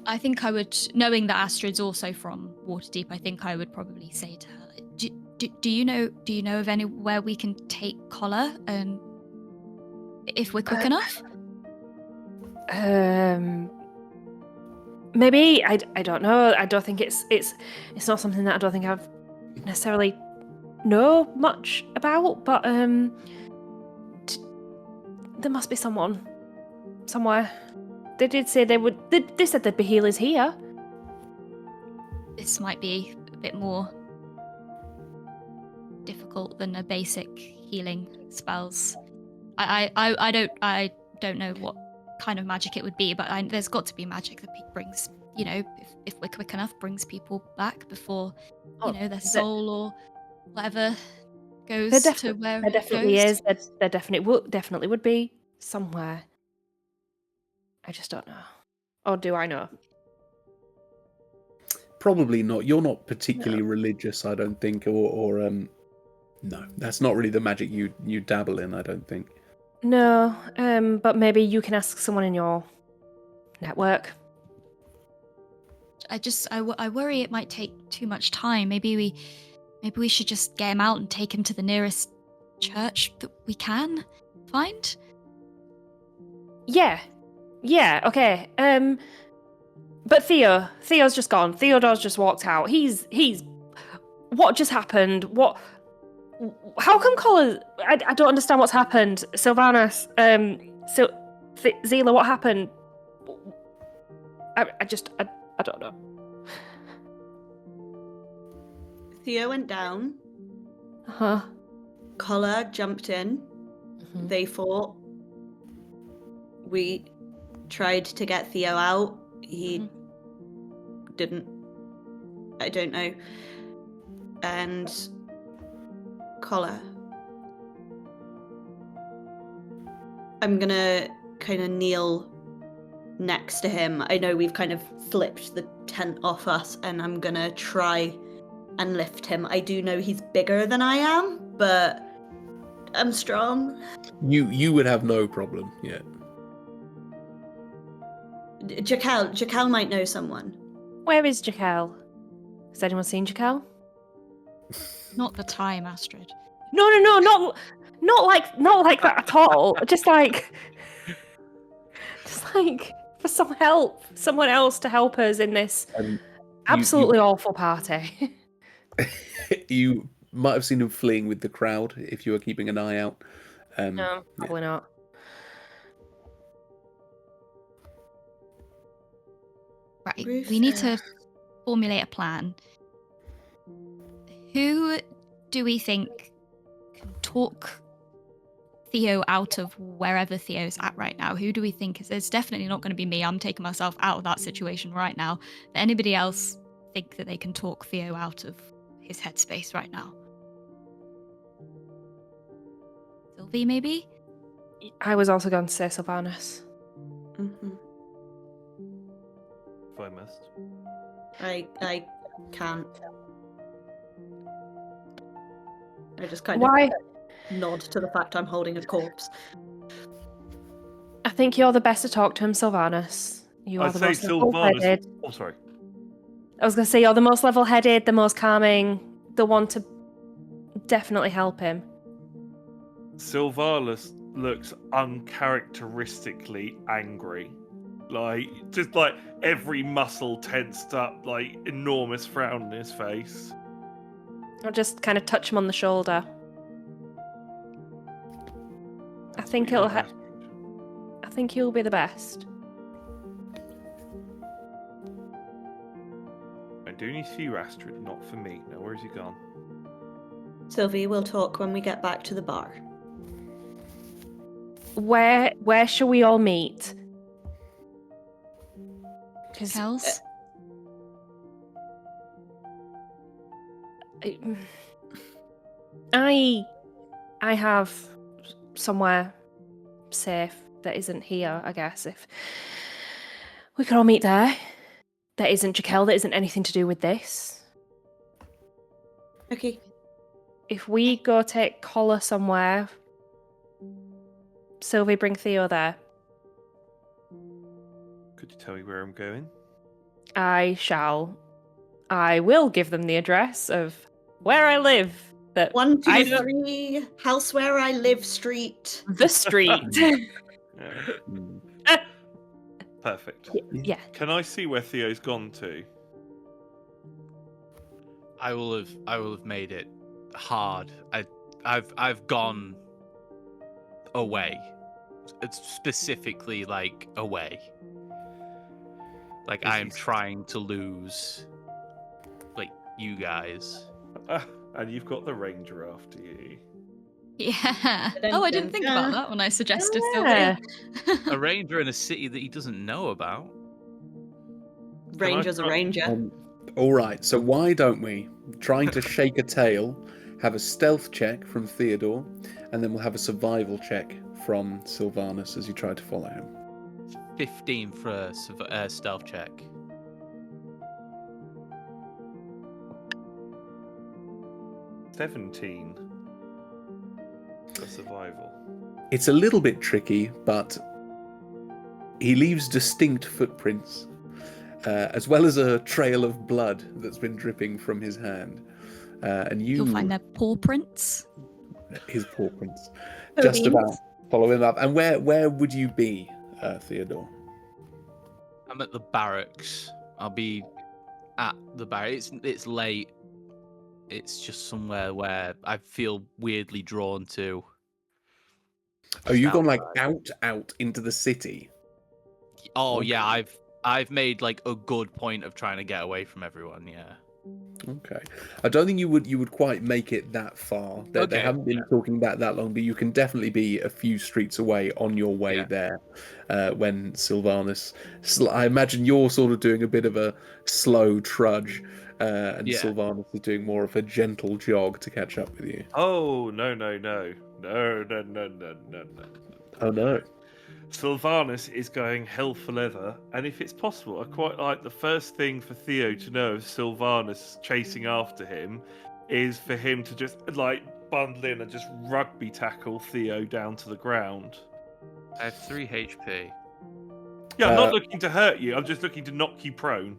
Speaker 3: I think I would, knowing that Astryd's also from Waterdeep, I think I would probably say to her, do you know of anywhere we can take Collar, if we're quick enough?
Speaker 6: Maybe I don't know. I don't think it's not something that I don't think I've necessarily know much about. But there must be someone somewhere. They did say they would. They said there'd be healers here.
Speaker 3: This might be a bit more difficult than a basic healing spells. I don't know what kind of magic it would be, but there's got to be magic that brings, if we're quick enough, brings people back before their soul or whatever goes to where
Speaker 6: there definitely
Speaker 3: it goes.
Speaker 6: is. There definitely would be somewhere. I just don't know. Or do I know?
Speaker 1: Probably not. You're not particularly religious, I don't think, or no, that's not really the magic you dabble in, I don't think.
Speaker 6: No, but maybe you can ask someone in your network.
Speaker 3: I worry it might take too much time. Maybe we should just get him out and take him to the nearest church that we can find.
Speaker 6: Yeah, okay. But Theo's just gone. Theodore's just walked out. He's. What just happened? What? How come Collar? I don't understand what's happened. Sylvanas, Zila, what happened? I don't know.
Speaker 4: Theo went down.
Speaker 6: Huh.
Speaker 4: Collar jumped in.
Speaker 6: Mm-hmm.
Speaker 4: They fought. We tried to get Theo out. He didn't. I don't know. And Collar. I'm gonna kind of kneel next to him. I know we've kind of flipped the tent off us, and I'm gonna try and lift him. I do know he's bigger than I am, but I'm strong.
Speaker 1: You would have no problem, yeah.
Speaker 4: Jaquel might know someone.
Speaker 6: Where is Jaquel? Has anyone seen Jaquel?
Speaker 3: Not the time, Astryd.
Speaker 6: No, not like that at all. Just like for some help. Someone else to help us in this
Speaker 1: You-
Speaker 6: absolutely awful party.
Speaker 1: You might have seen him fleeing with the crowd if you were keeping an eye out.
Speaker 6: No,
Speaker 1: Yeah.
Speaker 6: probably not.
Speaker 3: Right. We need to
Speaker 4: Rufus.
Speaker 3: formulate a plan. Who do we think can talk Theo out of wherever Theo's at right now? Who do we think is? It's definitely not going to be me. I'm taking myself out of that situation right now. But anybody else think that they can talk Theo out of his headspace right now? Sylvie, maybe?
Speaker 6: I was also going to say Sylvanus.
Speaker 4: Mhm.
Speaker 5: If I must.
Speaker 4: I can't. I just kind
Speaker 6: Why?
Speaker 4: of nod to the fact I'm holding a corpse.
Speaker 6: I think you're the best to talk to him, Sylvanus. You are
Speaker 5: I'd
Speaker 6: the
Speaker 5: say
Speaker 6: most
Speaker 5: Sylvanus.
Speaker 6: level-headed.
Speaker 5: Oh, sorry.
Speaker 6: I was going to say you're the most level-headed, the most calming, the one to definitely help him.
Speaker 5: Sylvanus looks uncharacteristically angry. Just like every muscle tensed up, like enormous frown on his face.
Speaker 6: I'll just kind of touch him on the shoulder. I think
Speaker 5: What you
Speaker 6: it'll.
Speaker 5: want,
Speaker 6: I think he'll be the best.
Speaker 5: Astryd? I'm doing this for you, Astryd, not for me. Now, where's he gone?
Speaker 4: Sylvie, we'll talk when we get back to the bar.
Speaker 6: Where shall we all meet? 'Cause,
Speaker 3: Kels?
Speaker 6: I have somewhere safe that isn't here, I guess. If we could all meet there. That isn't Jaquel, that isn't anything to do with this.
Speaker 4: Okay.
Speaker 6: If we go take Collar somewhere, Sylvie, bring Theo there.
Speaker 5: Could you tell me where I'm going?
Speaker 6: I shall. I will give them the address of where I live. That
Speaker 4: 1, 2,
Speaker 6: I don't-
Speaker 4: 3, house where I live, street.
Speaker 6: The street.
Speaker 5: Yeah,
Speaker 1: Mm.
Speaker 5: perfect.
Speaker 6: Yeah.
Speaker 5: Can I see where Theo's gone to?
Speaker 2: I will have made it hard. I've gone away. It's specifically like away. Like I am trying to lose like you guys.
Speaker 5: And you've got the ranger after you.
Speaker 3: Yeah. Oh, I didn't think about that when I suggested
Speaker 6: Yeah.
Speaker 3: Sylvie.
Speaker 2: A ranger in a city that he doesn't know about.
Speaker 4: Ranger's a ranger.
Speaker 1: All right, so why don't we, trying to shake a tail, have a stealth check from Theodore, and then we'll have a survival check from Sylvanus as you try to follow him.
Speaker 2: 15 for a stealth check.
Speaker 5: $17 for survival.
Speaker 1: It's a little bit tricky, but he leaves distinct footprints, as well as a trail of blood that's been dripping from his hand. And
Speaker 3: You'll find their paw prints.
Speaker 1: his paw prints,
Speaker 6: Oh,
Speaker 1: just
Speaker 6: beans.
Speaker 1: about follow him up. And where would you be, Theodore?
Speaker 2: I'm at the barracks. I'll be at the barracks. It's late. It's just somewhere where I feel weirdly drawn to.
Speaker 1: Oh, you've gone like
Speaker 2: outside.
Speaker 1: out into the city.
Speaker 2: Oh
Speaker 1: Okay.
Speaker 2: yeah, I've made like a good point of trying to get away from everyone. Yeah.
Speaker 1: Okay, I don't think you would quite make it that far. They
Speaker 2: Okay,
Speaker 1: haven't been talking that long, but you can definitely be a few streets away on your way
Speaker 2: Yeah.
Speaker 1: there. When Sylvanus, I imagine you're sort of doing a bit of a slow trudge, and
Speaker 2: Yeah.
Speaker 1: Sylvanus is doing more of a gentle jog to catch up with you.
Speaker 5: Oh, no.
Speaker 1: Oh no!
Speaker 5: Sylvanus is going hell for leather, and if it's possible, I quite like the first thing for Theo to know of Sylvanus chasing after him is for him to just like bundle in and just rugby tackle Theo down to the ground.
Speaker 2: I have 3 HP.
Speaker 5: Yeah, I'm not
Speaker 1: Uh,
Speaker 5: looking to hurt you, I'm just looking to knock you prone.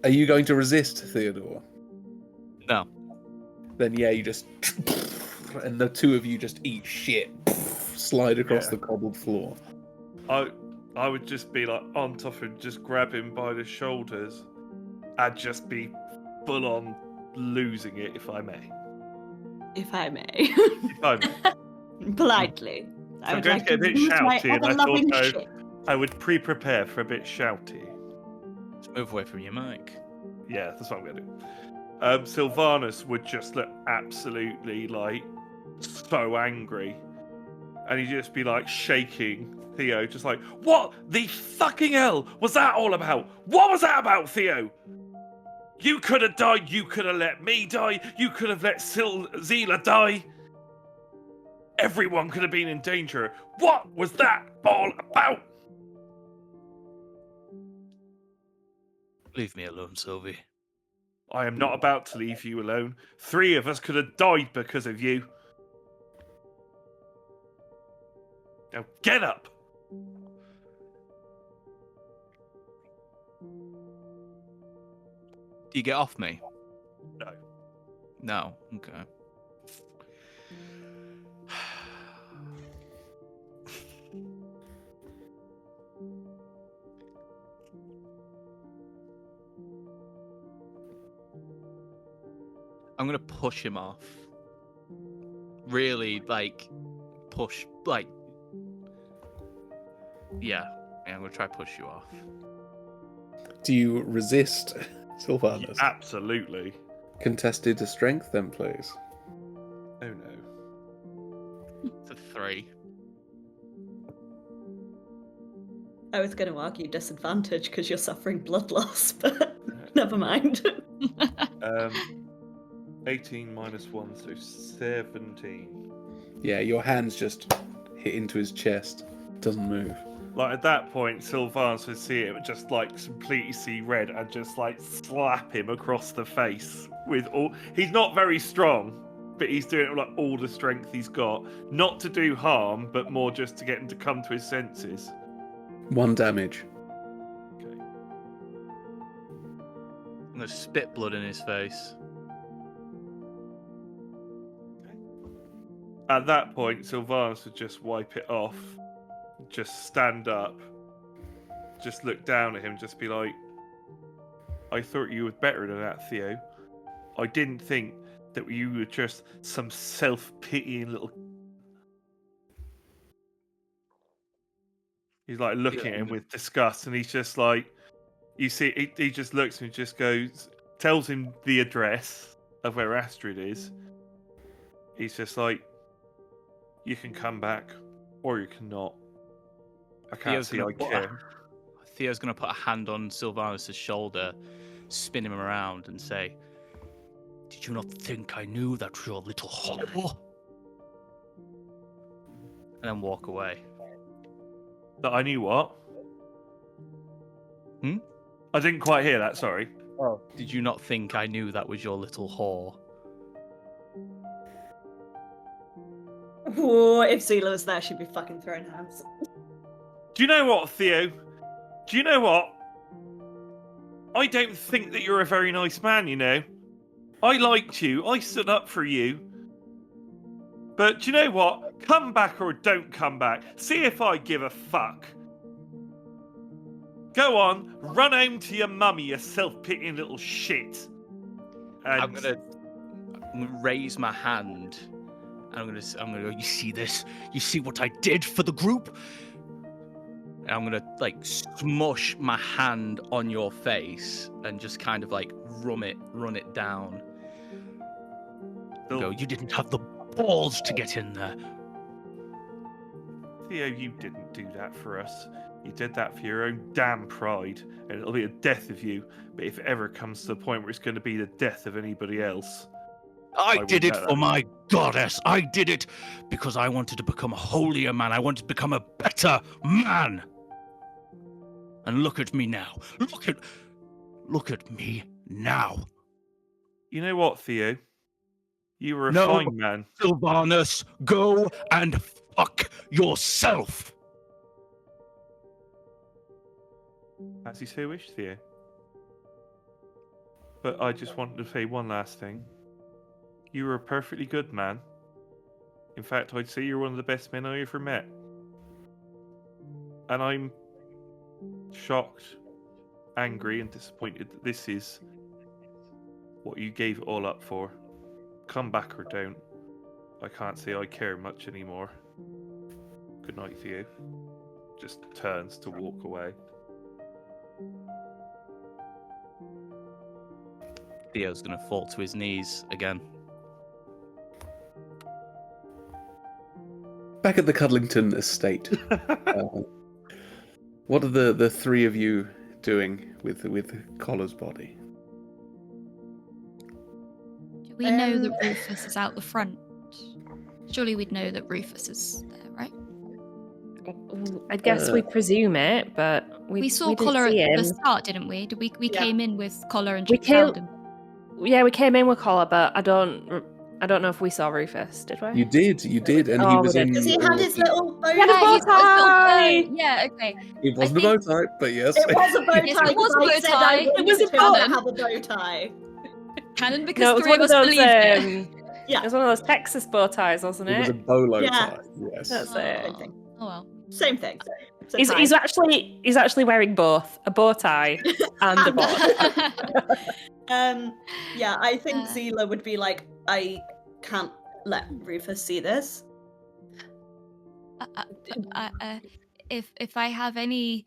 Speaker 1: Are you going to resist, Theodore?
Speaker 2: No.
Speaker 1: Then yeah, you just and the two of you just eat shit, slide across
Speaker 5: Yeah.
Speaker 1: the cobbled floor.
Speaker 5: I would just be like on top and just grab him by the shoulders and just be full on losing it, if I may.
Speaker 4: If I may.
Speaker 5: If I may.
Speaker 4: Politely.
Speaker 5: So I'm going to get a bit
Speaker 4: use my
Speaker 5: shouty, and I
Speaker 4: ever-loving
Speaker 5: thought
Speaker 4: shit.
Speaker 5: I would pre-prepare for a bit shouty.
Speaker 2: Let's move away from your mic.
Speaker 5: Yeah, that's what I'm going to do. Sylvanus would just look absolutely like so angry, and he'd just be like shaking Theo, just like, "What the fucking hell was that all about? What was that about, Theo? You could have died. You could have let me die. You could have let Zila die. Everyone could have been in danger. What was that all about?"
Speaker 2: Leave me alone, Sylvie.
Speaker 5: I am not about to leave you alone. 3 of us could have died because of you. Now get up.
Speaker 2: Do you get off me?
Speaker 5: No.
Speaker 2: No. Okay. I'm gonna push him off. Really, like, push, like, yeah. I'm gonna try to push you off.
Speaker 1: Do you resist, Sylvanus?
Speaker 5: Absolutely.
Speaker 1: Contested to strength, then, please.
Speaker 5: Oh no.
Speaker 2: It's a 3.
Speaker 4: I was going to argue disadvantage because you're suffering blood loss, but never mind.
Speaker 5: 18 minus 1, so 17.
Speaker 1: Yeah, your hands just hit into his chest. Doesn't move.
Speaker 5: Like at that point, Sylvanus would see it, just like completely see red, and just like slap him across the face with all. He's not very strong, but he's doing it with like all the strength he's got, not to do harm, but more just to get him to come to his senses.
Speaker 1: 1 damage.
Speaker 5: Okay.
Speaker 2: I'm gonna spit blood in his face.
Speaker 5: At that point, Sylvanus would just wipe it off, just stand up, just look down at him, just be like, "I thought you were better than that, Theo. I didn't think that you were just some self-pitying little..." He's like looking at him with disgust, and he's just like, you see, he just looks and just goes, tells him the address of where Astryd is. He's just like, "You can come back, or you cannot. I can't see I care."
Speaker 2: Theo's gonna put a hand on Sylvanus' shoulder, spin him around, and say, "Did you not think I knew that your little whore?" And then walk away.
Speaker 5: That I knew what? I didn't quite hear that, sorry.
Speaker 2: Oh. Did you not think I knew that was your little whore?
Speaker 4: Whoa, if Zila was there, she'd be fucking throwing hands.
Speaker 5: Do you know what, Theo? Do you know what? I don't think that you're a very nice man, you know. I liked you. I stood up for you. But do you know what? Come back or don't come back. See if I give a fuck. Go on, run home to your mummy, you self-pitying little shit. And
Speaker 2: I'm gonna raise my hand. And I'm gonna go, "You see this? You see what I did for the group?" And I'm gonna like smush my hand on your face and just kind of like run it down. And go, "You didn't have the balls to get in there."
Speaker 5: Theo, you didn't do that for us. You did that for your own damn pride, and it'll be a death of you. But if it ever comes to the point where it's going to be the death of anybody else,
Speaker 2: I did it
Speaker 5: wouldn't let
Speaker 2: for
Speaker 5: that.
Speaker 2: my goddess. I did it because I wanted to become a holier man. I wanted to become a better man. And look at me now. Look at me now.
Speaker 5: You know what, Theo? You were a
Speaker 2: No.
Speaker 5: fine man.
Speaker 2: Sylvanus, go and fuck yourself.
Speaker 5: As you so wish, Theo. But I just wanted to say one last thing. You were a perfectly good man. In fact, I'd say you're one of the best men I ever met. And I'm shocked, angry, and disappointed that this is what you gave it all up for. Come back or don't. I can't say I care much anymore. Good night for you. Just turns to walk away.
Speaker 2: Theo's gonna fall to his knees again.
Speaker 1: Back at the Cudlington estate, what are the three of you doing with Collar's body?
Speaker 3: Do we know that Rufus is out the front? Surely we'd know that Rufus is there, right?
Speaker 6: I guess we presume it, but
Speaker 3: We saw
Speaker 6: didn't
Speaker 3: Collar
Speaker 6: see
Speaker 3: at
Speaker 6: him.
Speaker 3: the start, didn't we? We
Speaker 4: Yeah.
Speaker 3: came in with Collar and
Speaker 6: We
Speaker 3: she found him.
Speaker 6: Yeah, we came in with Collar, but I don't know if we saw Rufus, did we?
Speaker 1: You did, and he
Speaker 6: Oh,
Speaker 1: was
Speaker 6: we
Speaker 1: in.
Speaker 6: did.
Speaker 4: Because he had his little bow
Speaker 6: He had a
Speaker 3: Yeah,
Speaker 6: bow
Speaker 3: he's got his little
Speaker 6: tie!
Speaker 3: bow. Yeah, okay.
Speaker 1: It wasn't
Speaker 3: I
Speaker 1: a bow tie, but yes.
Speaker 4: It was a bow tie.
Speaker 3: Yes, it was a
Speaker 4: because I
Speaker 3: bow
Speaker 4: said
Speaker 3: tie.
Speaker 4: I
Speaker 3: It
Speaker 4: wanted
Speaker 3: was a
Speaker 4: him to
Speaker 3: cannon.
Speaker 4: have a bow tie.
Speaker 3: Canon because
Speaker 6: No, it was
Speaker 3: three
Speaker 6: one
Speaker 3: of
Speaker 6: of
Speaker 3: us
Speaker 6: those.
Speaker 3: believed it.
Speaker 4: Yeah.
Speaker 6: It was one of those Texas bow ties, wasn't
Speaker 1: It was a
Speaker 6: it?
Speaker 1: bolo
Speaker 4: Yeah.
Speaker 1: tie. Yes.
Speaker 6: That's it.
Speaker 4: Same thing.
Speaker 3: Oh well.
Speaker 4: Same thing. It's a
Speaker 6: He's
Speaker 4: tie.
Speaker 6: actually wearing both a bow tie and a bow.
Speaker 4: Yeah, I think
Speaker 3: Uh.
Speaker 4: Zila would be like, I can't let Rufus see this.
Speaker 3: If I have any,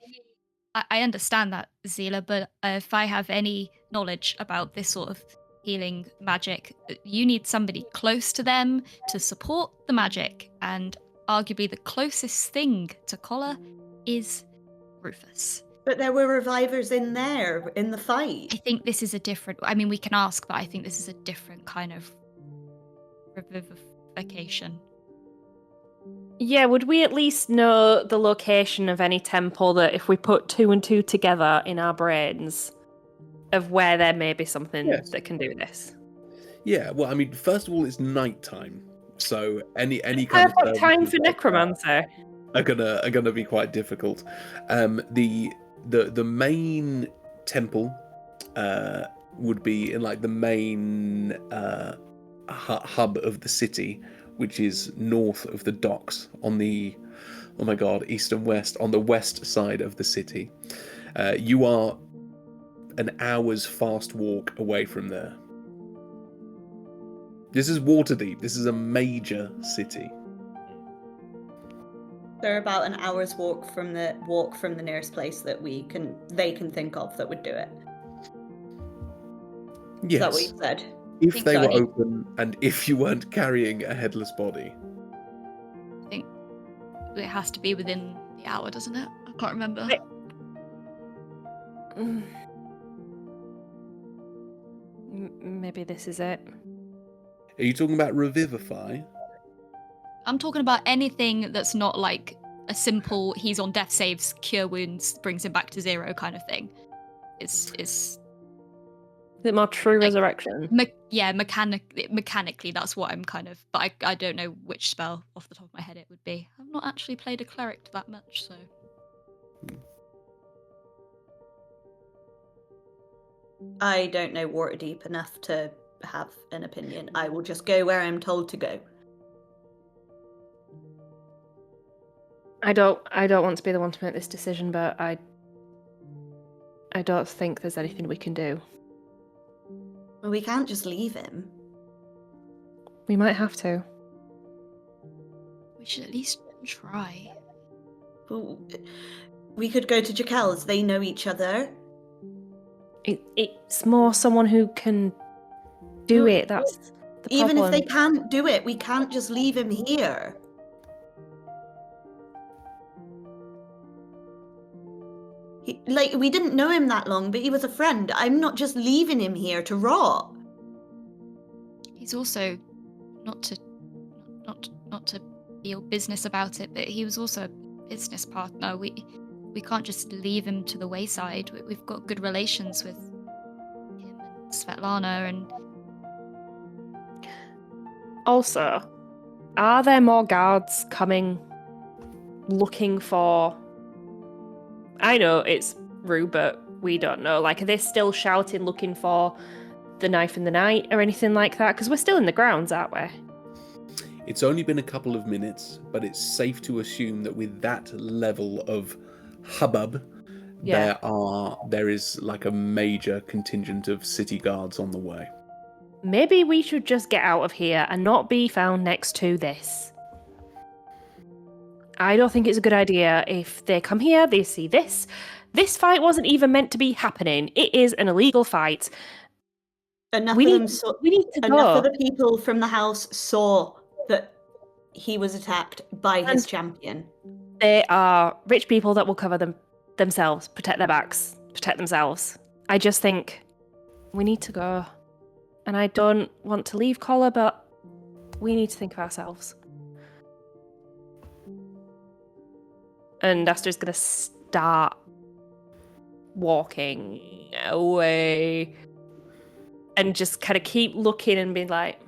Speaker 3: I understand that, Zila, but if I have any knowledge about this sort of healing magic, you need somebody close to them to support the magic, and arguably the closest thing to Collar is Rufus.
Speaker 4: But there were revivers in there in the fight.
Speaker 3: I think this is a different. I mean, we can ask, but I think this is a different kind of revivification.
Speaker 6: Yeah, would we at least know the location of any temple that if we put two and two together in our brains of where there may be something
Speaker 1: Yes.
Speaker 6: that can do this?
Speaker 1: Yeah. Well, I mean, first of all, it's nighttime, so any kind
Speaker 6: I've
Speaker 1: of
Speaker 6: got time
Speaker 1: services
Speaker 6: for
Speaker 1: like
Speaker 6: necromancer.
Speaker 1: that are gonna be quite difficult. The main temple would be in like the main hub of the city, which is north of the docks on the, oh my god, east and west, on the west side of the city. You are an hour's fast walk away from there. This is Waterdeep. This is a major city.
Speaker 4: They're about an hour's walk from the nearest place that they can think of that would do it. Is that what
Speaker 1: Yes,
Speaker 4: you said?
Speaker 1: if
Speaker 3: think
Speaker 1: they
Speaker 3: so.
Speaker 1: were open and if you weren't carrying a headless body.
Speaker 3: I think it has to be within the hour, doesn't it? I can't remember.
Speaker 6: Maybe this is it.
Speaker 1: Are you talking about revivify?
Speaker 3: I'm talking about anything that's not like a simple he's on death saves, cure wounds, brings him back to zero kind of thing. Is
Speaker 6: Is it more true resurrection?
Speaker 3: mechanically that's what I'm kind of, but I don't know which spell off the top of my head it would be. I've not actually played a cleric that much, so
Speaker 4: I don't know Waterdeep enough to have an opinion. I will just go where I'm told to go.
Speaker 6: I don't want to be the one to make this decision, but I don't think there's anything we can do.
Speaker 4: Well, we can't just leave him.
Speaker 6: We might have to.
Speaker 3: we should at least try.
Speaker 4: Well, we could go to Jakel's. They know each other.
Speaker 6: It's more someone who can do
Speaker 4: Well,
Speaker 6: it. That's the problem.
Speaker 4: Even if they can't do it, we can't just leave him here. We didn't know him that long, but he was a friend. I'm not just leaving him here to rot.
Speaker 3: He's also not to be all business about it, but he was also a business partner. We can't just leave him to the wayside. We've got good relations with him and Svetlana, and
Speaker 6: Also, are there more guards coming looking for... I know it's rude, but we don't know. Like, are they still shouting, looking for the knife in the night or anything like that? Because we're still in the grounds, aren't we?
Speaker 1: It's only been a couple of minutes, but it's safe to assume that with that level of hubbub,
Speaker 6: Yeah.
Speaker 1: there is like a major contingent of city guards on the way.
Speaker 6: Maybe we should just get out of here and not be found next to this. I don't think it's a good idea if they come here, they see this. This fight wasn't even meant to be happening. It is an illegal fight.
Speaker 4: Enough
Speaker 6: We
Speaker 4: of
Speaker 6: need,
Speaker 4: them saw.
Speaker 6: we need to
Speaker 4: Enough
Speaker 6: go.
Speaker 4: of the people from the house saw that he was attacked by his
Speaker 6: And-
Speaker 4: champion.
Speaker 6: They are rich people that will cover themselves, protect their backs, protect themselves. I just think we need to go. And I don't want to leave Collar, but we need to think of ourselves. And Astryd's going to start walking away and just kind of keep looking and being like,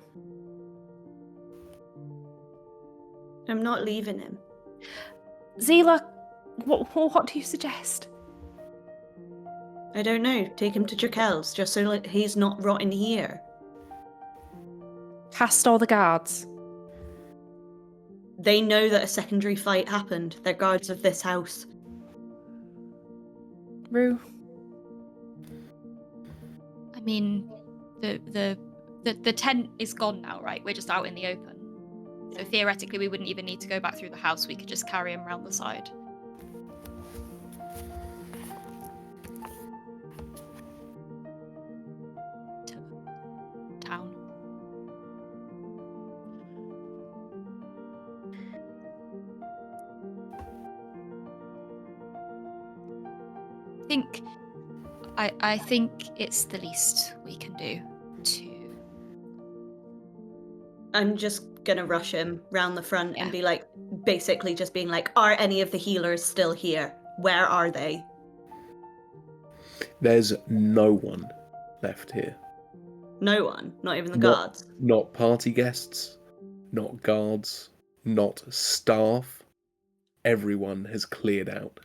Speaker 4: I'm not leaving him.
Speaker 6: Zila, what do you suggest?
Speaker 4: I don't know. Take him to Jakel's just so like, he's not rotting here.
Speaker 6: Past all the guards.
Speaker 4: They know that a secondary fight happened. They're guards of this house.
Speaker 6: Rue.
Speaker 3: I mean, the tent is gone now, right? We're just out in the open. So theoretically, we wouldn't even need to go back through the house. We could just carry him around the side. To town. I think it's the least we can do to.
Speaker 4: I'm just gonna rush him round the front
Speaker 3: Yeah.
Speaker 4: and be like, basically just being like, are any of the healers still here? Where are they?
Speaker 1: There's no one left here.
Speaker 4: No one, not even the
Speaker 1: Not-
Speaker 4: guards.
Speaker 1: Not party guests, not guards, not staff. Everyone has cleared out.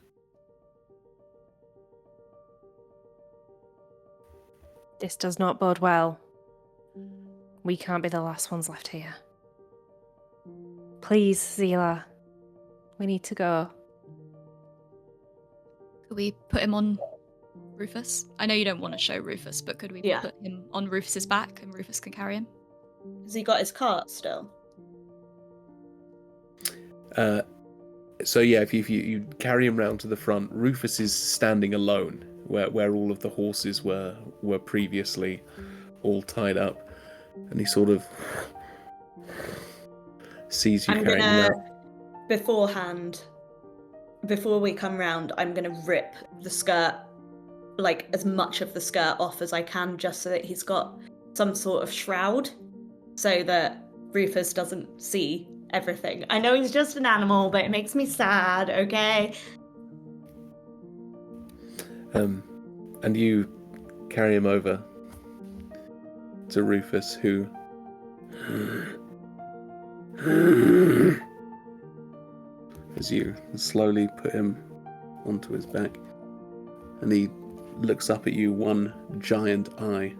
Speaker 6: This does not bode well. We can't be the last ones left here. Please, Zila. We need to go.
Speaker 3: Could we put him on Rufus? I know you don't want to show Rufus, but could we
Speaker 4: Yeah.
Speaker 3: put him on Rufus's back and Rufus can carry him?
Speaker 4: Has he got his cart still?
Speaker 1: So yeah, if you carry him round to the front, Rufus is standing alone, where all of the horses were previously all tied up, and he sort of sees you
Speaker 4: I'm
Speaker 1: carrying him
Speaker 4: gonna,
Speaker 1: out.
Speaker 4: beforehand, before we come round, I'm gonna rip the skirt, like as much of the skirt off as I can, just so that he's got some sort of shroud, so that Rufus doesn't see everything. I know he's just an animal, but it makes me sad, okay?
Speaker 1: And you carry him over to Rufus, who as you slowly put him onto his back, and he looks up at you, one giant eye,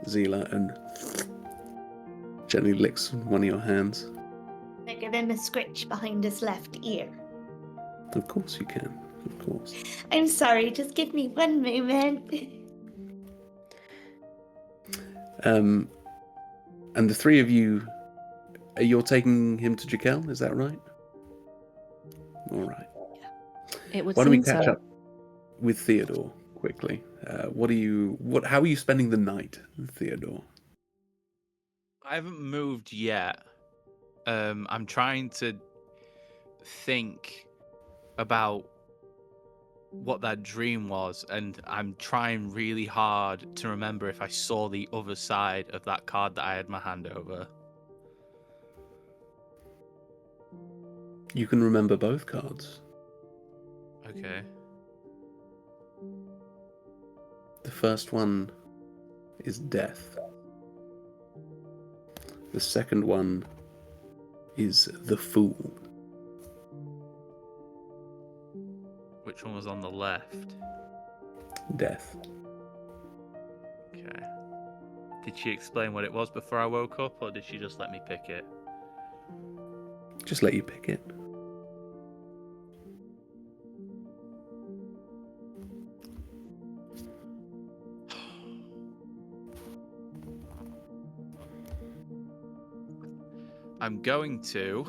Speaker 1: Zila, and gently licks one of your hands.
Speaker 4: I give him a scritch behind his left ear.
Speaker 1: Of course you can, of course.
Speaker 4: I'm sorry, just give me one moment.
Speaker 1: And the three of you, you're taking him to Jakel, is that right? All right.
Speaker 6: It would
Speaker 1: Why don't we
Speaker 6: seem
Speaker 1: catch
Speaker 6: so.
Speaker 1: up with Theodore quickly? How are you spending the night, Theodore?
Speaker 2: I haven't moved yet. I'm trying to think about what that dream was, and I'm trying really hard to remember if I saw the other side of that card that I had my hand over.
Speaker 1: You can remember both cards.
Speaker 2: Okay.
Speaker 1: The first one is death. The second one is the fool.
Speaker 2: Which one was on the left?
Speaker 1: Death.
Speaker 2: Okay. Did she explain what it was before I woke up, or did she just let me pick it?
Speaker 1: Just let you pick it.
Speaker 2: I'm going to.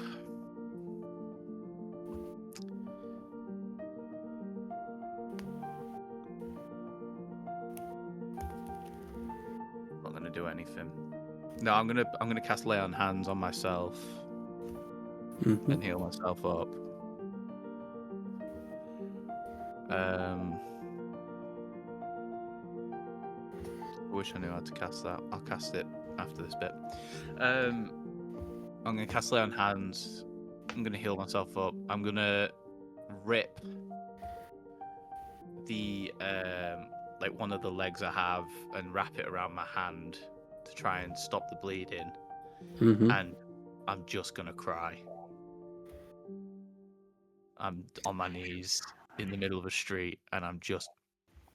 Speaker 2: Not gonna do anything. No, I'm gonna cast Lay on Hands on myself
Speaker 1: Mhm.
Speaker 2: and heal myself up. I wish I knew how to cast that. I'll cast it after this bit. I'm gonna cast Lay on Hands. I'm gonna heal myself up. I'm gonna rip the like one of the legs I have and wrap it around my hand to try and stop the bleeding.
Speaker 1: Mhm.
Speaker 2: And I'm just gonna cry. I'm on my knees in the middle of a street and I'm just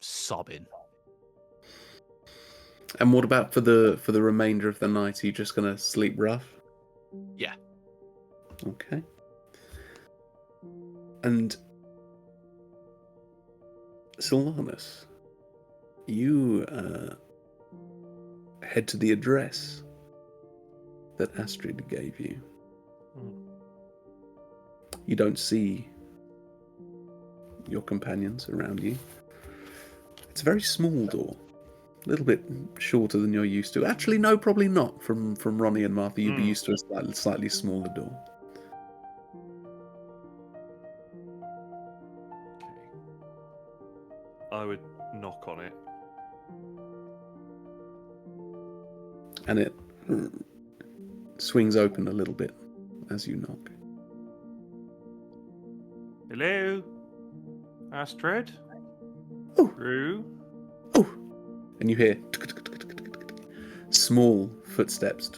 Speaker 2: sobbing.
Speaker 1: And what about for the remainder of the night? Are you just gonna sleep rough?
Speaker 2: Yeah.
Speaker 1: Okay. And Sylvanus, you head to the address that Astryd gave you. You don't see your companions around you. It's a very small door, a little bit shorter than you're used to. Actually, no, probably not. From Ronnie and Martha, you'd be used to a slightly smaller door.
Speaker 5: Okay. I would knock on it.
Speaker 1: And it swings open a little bit as you knock.
Speaker 5: Hello? Astryd?
Speaker 1: Oh.
Speaker 5: Rue?
Speaker 1: Oh! And you hear small footsteps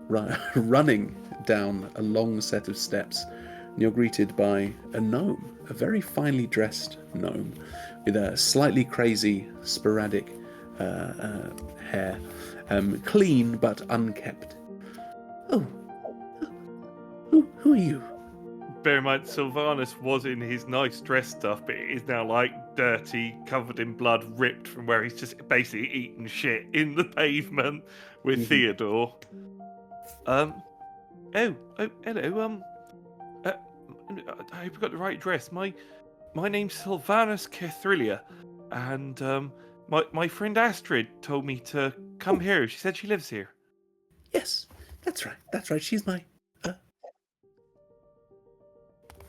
Speaker 1: running down a long set of steps. And you're greeted by a gnome, a very finely dressed gnome with a slightly crazy, sporadic hair, clean but unkept. Oh, who are you?
Speaker 5: Bear in mind, Sylvanus was in his nice dress stuff, but it is now like dirty, covered in blood, ripped from where he's just basically eaten shit in the pavement with Theodore. Oh, hello. I hope I got the right address. My name's Sylvanus Cathrilia, and my friend Astryd told me to come here. She said she lives here.
Speaker 1: Yes, that's right. That's right. She's my.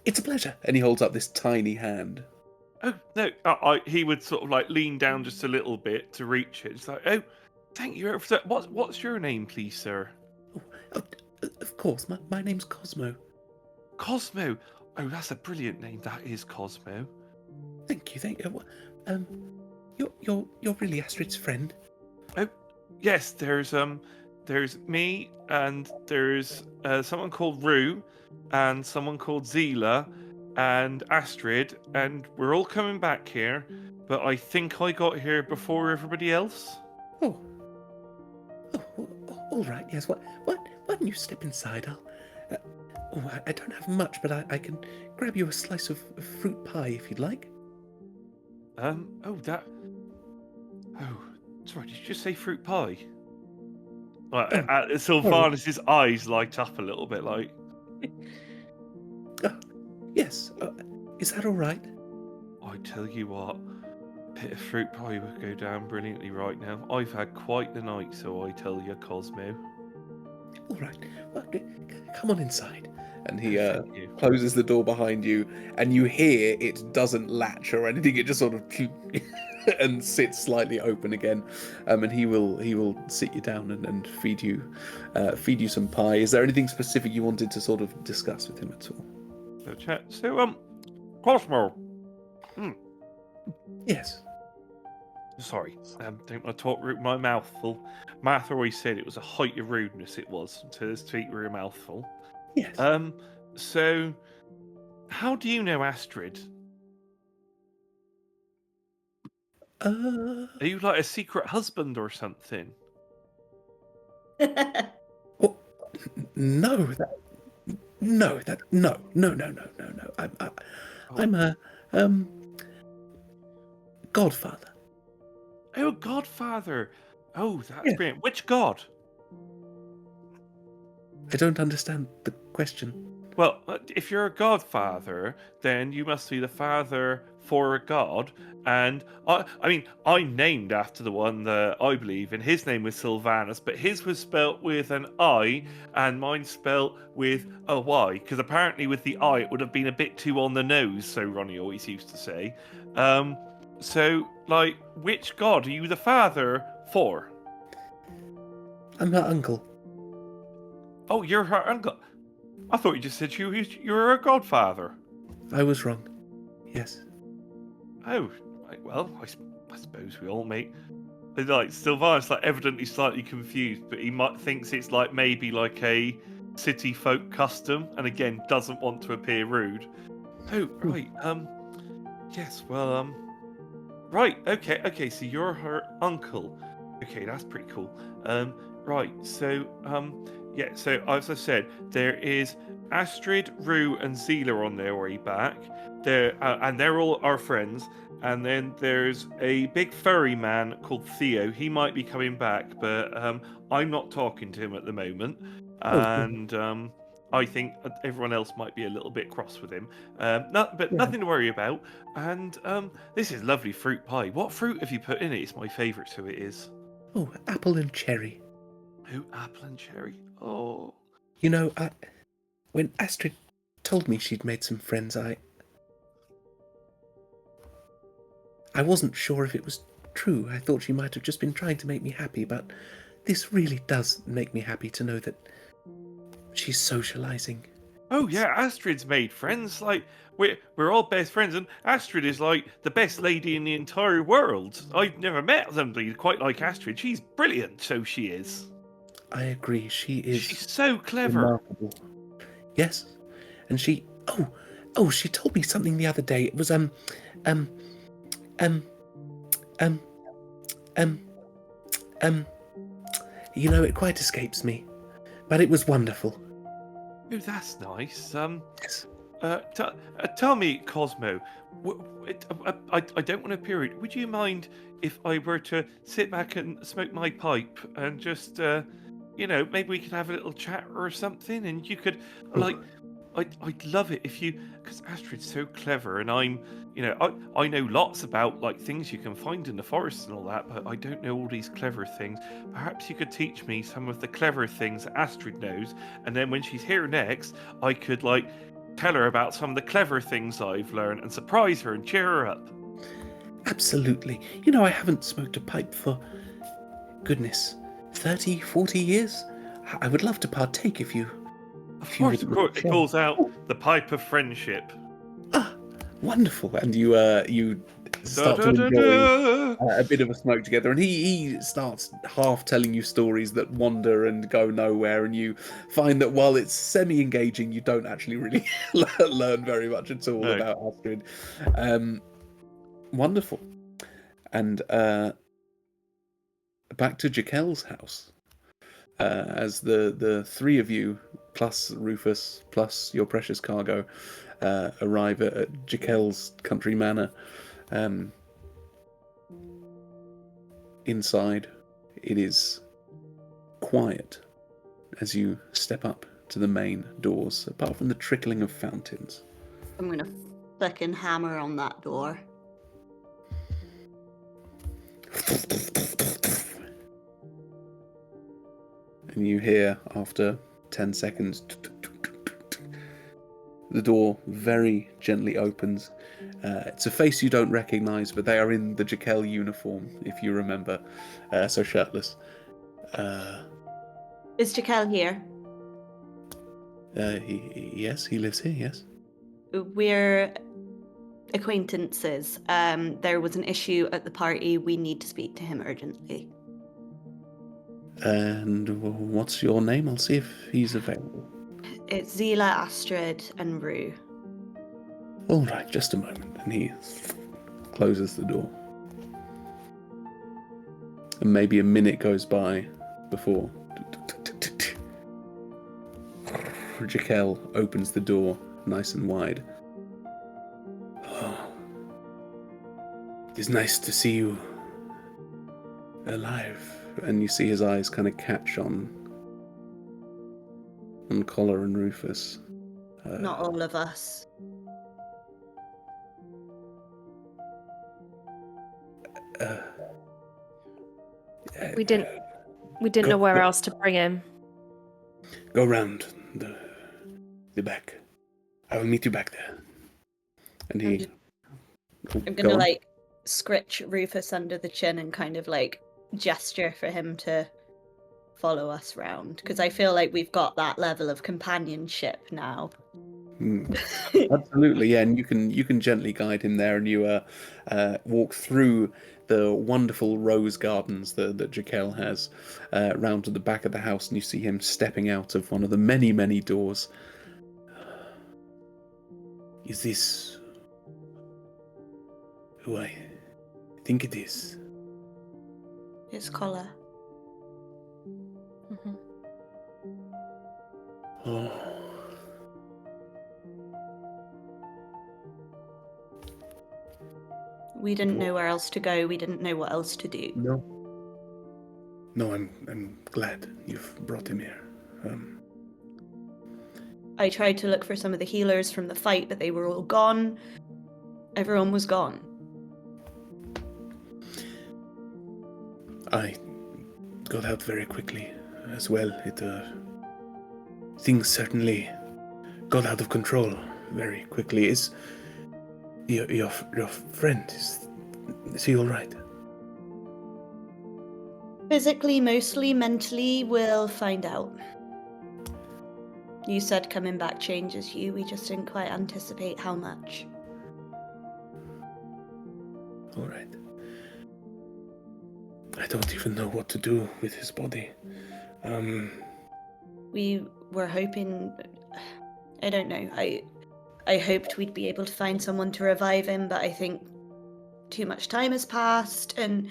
Speaker 1: It's a pleasure. And he holds up this tiny hand.
Speaker 5: Oh no! He would sort of like lean down just a little bit to reach it. It's like, oh, thank you. What's your name, please, sir?
Speaker 1: Oh, of course. My name's Cosmo.
Speaker 5: Cosmo. Oh, that's a brilliant name. That is Cosmo.
Speaker 1: Thank you. You're really Astryd's friend.
Speaker 5: Oh, yes. There's me, and there's someone called Rue, and someone called Zila, and Astryd, and we're all coming back here. But I think I got here before everybody else.
Speaker 1: Oh, all right. Yes. Why don't you step inside? I don't have much, but I can grab you a slice of fruit pie if you'd like.
Speaker 5: Oh, sorry, did you just say fruit pie? Sylvanus's eyes light up a little bit, like.
Speaker 1: Yes. Is that all right?
Speaker 5: I tell you what, a bit of fruit pie would go down brilliantly right now. I've had quite the night, so I tell you, Cosmo.
Speaker 1: All right. Well, come on inside. And he
Speaker 5: Thank you.
Speaker 1: closes the door behind you, and you hear it doesn't latch or anything. It just sort of and sits slightly open again. And he will sit you down and feed you some pie. Is there anything specific you wanted to sort of discuss with him at all?
Speaker 5: So, chat. So, Cosmo.
Speaker 1: Yes.
Speaker 5: Sorry, don't want to talk with my mouth full. Martha always said it was a height of rudeness. It was to speak with a mouthful.
Speaker 1: Yes.
Speaker 5: So, how do you know Astryd? Are you like a secret husband or something?
Speaker 1: Well, no. No. I'm a godfather.
Speaker 5: Oh, godfather. Oh, that's
Speaker 1: Yeah.
Speaker 5: brilliant. Which god?
Speaker 1: I don't understand the question.
Speaker 5: Well, if you're a godfather, then you must be the father for a god. And I'm named after the one that I believe in. His name was Sylvanus, but his was spelt with an I, and mine spelt with a Y. Because apparently, with the I, it would have been a bit too on the nose. So Ronnie always used to say. So, like, which god are you the father for?
Speaker 1: I'm her uncle.
Speaker 5: Oh, you're her uncle. I thought you just said you were a godfather.
Speaker 1: I was wrong. Yes.
Speaker 5: Oh, right, well, I suppose we all make. Like Sylvanus, like evidently slightly confused, but he thinks it's like maybe like a city folk custom, and again doesn't want to appear rude. Oh, right. Yes. Well. Right. Okay. So you're her uncle. Okay, that's pretty cool. Right. So. Yeah. So as I said, there is Astryd, Rue, and Zila on their way back. And they're all our friends. And then there's a big furry man called Theo. He might be coming back, but I'm not talking to him at the moment. And I think everyone else might be a little bit cross with him. Nothing to worry about. And this is lovely fruit pie. What fruit have you put in it? It's my favourite, so it is.
Speaker 1: Oh, apple and cherry.
Speaker 5: Oh, apple and cherry. Oh.
Speaker 1: You know, when Astryd told me she'd made some friends, I wasn't sure if it was true. I thought she might have just been trying to make me happy, but this really does make me happy to know that she's socializing.
Speaker 5: Oh yeah, Astryd's made friends. Like we're all best friends, and Astryd is like the best lady in the entire world. I've never met somebody quite like Astryd. She's brilliant, so she is.
Speaker 1: I agree. She's
Speaker 5: so clever.
Speaker 1: Remarkable. Yes, and she told me something the other day. It was you know, it quite escapes me, but it was wonderful.
Speaker 5: Oh, that's nice.
Speaker 1: Yes.
Speaker 5: Tell me, Cosmo. I don't want to appear rude. Would you mind if I were to sit back and smoke my pipe and just, maybe we could have a little chat or something, and you could, I'd love it if you, because Astryd's so clever, and I know lots about like things you can find in the forest and all that, but I don't know all these clever things. Perhaps you could teach me some of the clever things that Astryd knows, and then when she's here next, I could like tell her about some of the clever things I've learned and surprise her and cheer her up.
Speaker 1: Absolutely. You know, I haven't smoked a pipe for, goodness, 30, 40 years. I would love to partake if you...
Speaker 5: Of course. It calls out the pipe of friendship.
Speaker 1: Ah, wonderful. And you start to enjoy a bit of a smoke together, and he starts half telling you stories that wander and go nowhere, and you find that while it's semi-engaging, you don't actually really learn very much at all about Astryd. Wonderful. And back to Jaquel's house. As the three of you, plus Rufus, plus your precious cargo, arrive at Jaquel's country manor. Inside, it is quiet as you step up to the main doors, apart from the trickling of fountains.
Speaker 4: I'm gonna fucking hammer on that door.
Speaker 1: And you hear, after 10 seconds, the door very gently opens. It's a face you don't recognise, but they are in the Jaquel uniform, if you remember, so shirtless.
Speaker 4: Is Jaquel here?
Speaker 1: Yes, he lives here, yes.
Speaker 4: We're acquaintances. There was an issue at the party. We need to speak to him urgently.
Speaker 1: And what's your name? I'll see if he's available.
Speaker 4: It's Zila, Astryd, and Rue.
Speaker 1: All right, just a moment. And he closes the door. And maybe a minute goes by before Jaquel opens the door nice and wide. Oh, it's nice to see you alive. And you see his eyes kind of catch on and Collar and Rufus.
Speaker 4: Not all of us.
Speaker 6: We didn't know where else to bring him.
Speaker 1: Go round the back. I will meet you back there. And he.
Speaker 4: I'm
Speaker 1: Go
Speaker 4: gonna
Speaker 1: on.
Speaker 4: like scritch Rufus under the chin and kind of like gesture for him to follow us round, because I feel like we've got that level of companionship now.
Speaker 1: Absolutely, yeah, and you can gently guide him there, and you walk through the wonderful rose gardens that Jaquel has, round to the back of the house, and you see him stepping out of one of the many doors. Is this who I think it is?
Speaker 4: It's Collar.
Speaker 6: Mhm.
Speaker 1: Oh.
Speaker 4: We didn't know where else to go. We didn't know what else to do.
Speaker 1: No, I'm glad you've brought him here.
Speaker 4: I tried to look for some of the healers from the fight, but they were all gone. Everyone was gone.
Speaker 1: I got out very quickly as well. Things certainly got out of control very quickly. Is your friend, is he all right?
Speaker 4: Physically, mostly. Mentally, we'll find out. You said coming back changes you. We just didn't quite anticipate how much.
Speaker 1: All right. I don't even know what to do with his body.
Speaker 4: We were hoping... I don't know. I hoped we'd be able to find someone to revive him, but I think too much time has passed, and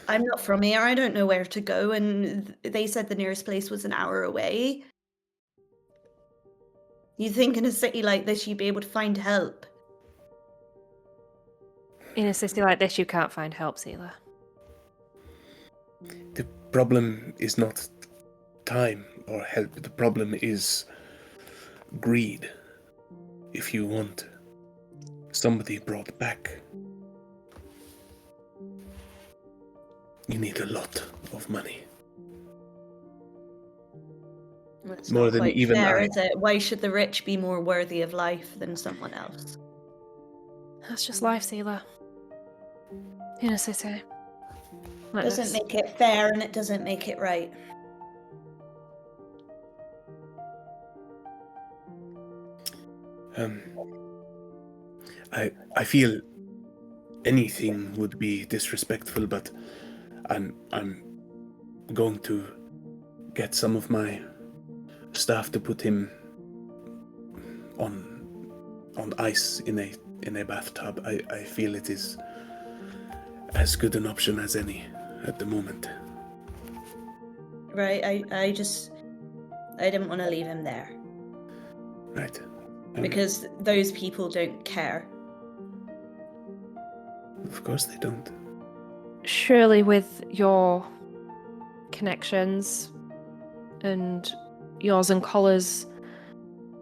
Speaker 4: I'm not from here. I don't know where to go, and they said the nearest place was an hour away. You think in a city like this you'd be able to find help?
Speaker 6: In a city like this, you can't find help, Seela.
Speaker 1: The problem is not time or help. The problem is greed. If you want somebody brought back, you need a lot of money.
Speaker 4: That's
Speaker 1: More
Speaker 4: not
Speaker 1: than
Speaker 4: quite
Speaker 1: even
Speaker 4: fair,
Speaker 1: I.
Speaker 4: is it? Why should the rich be more worthy of life than someone else?
Speaker 6: That's just life, Seela. In a city. Like
Speaker 4: Doesn't
Speaker 6: this.
Speaker 4: make it fair, and it doesn't make it right.
Speaker 1: I feel anything would be disrespectful, but I'm going to get some of my staff to put him on ice in a bathtub. I feel it is as good an option as any at the moment.
Speaker 4: Right, I didn't want to leave him there.
Speaker 1: Right.
Speaker 4: Because those people don't care.
Speaker 1: Of course they don't.
Speaker 6: Surely with your connections and yours and Collar's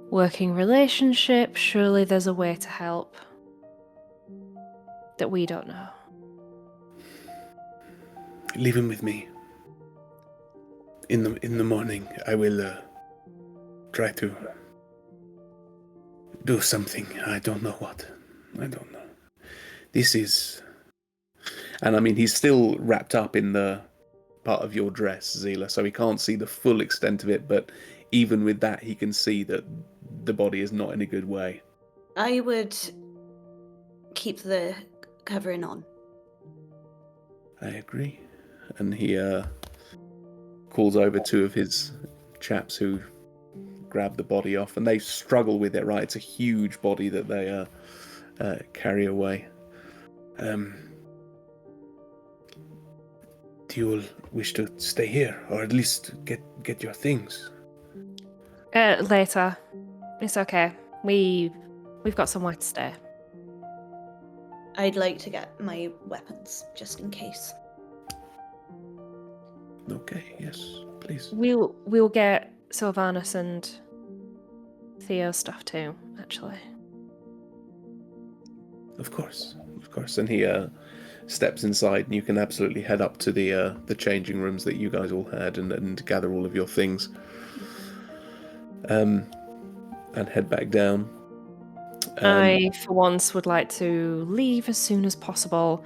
Speaker 6: working relationship, surely there's a way to help that we don't know.
Speaker 1: Leave him with me. In the morning, I will try to do something. I don't know what. I don't know. This is... And I mean, he's still wrapped up in the part of your dress, Zila, so he can't see the full extent of it, but even with that, he can see that the body is not in a good way.
Speaker 4: I would keep the covering on.
Speaker 1: I agree. And he calls over two of his chaps who grab the body off, and they struggle with it, right? It's a huge body that they carry away. Do you all wish to stay here, or at least get your things?
Speaker 6: Later. It's okay. We've got somewhere to stay.
Speaker 4: I'd like to get my weapons, just in case.
Speaker 1: Okay, yes, please.
Speaker 6: We'll get Sylvanas and Theo's stuff too, actually.
Speaker 1: Of course. And he steps inside, and you can absolutely head up to the changing rooms that you guys all had, and gather all of your things. And head back down.
Speaker 6: I, for once, would like to leave as soon as possible.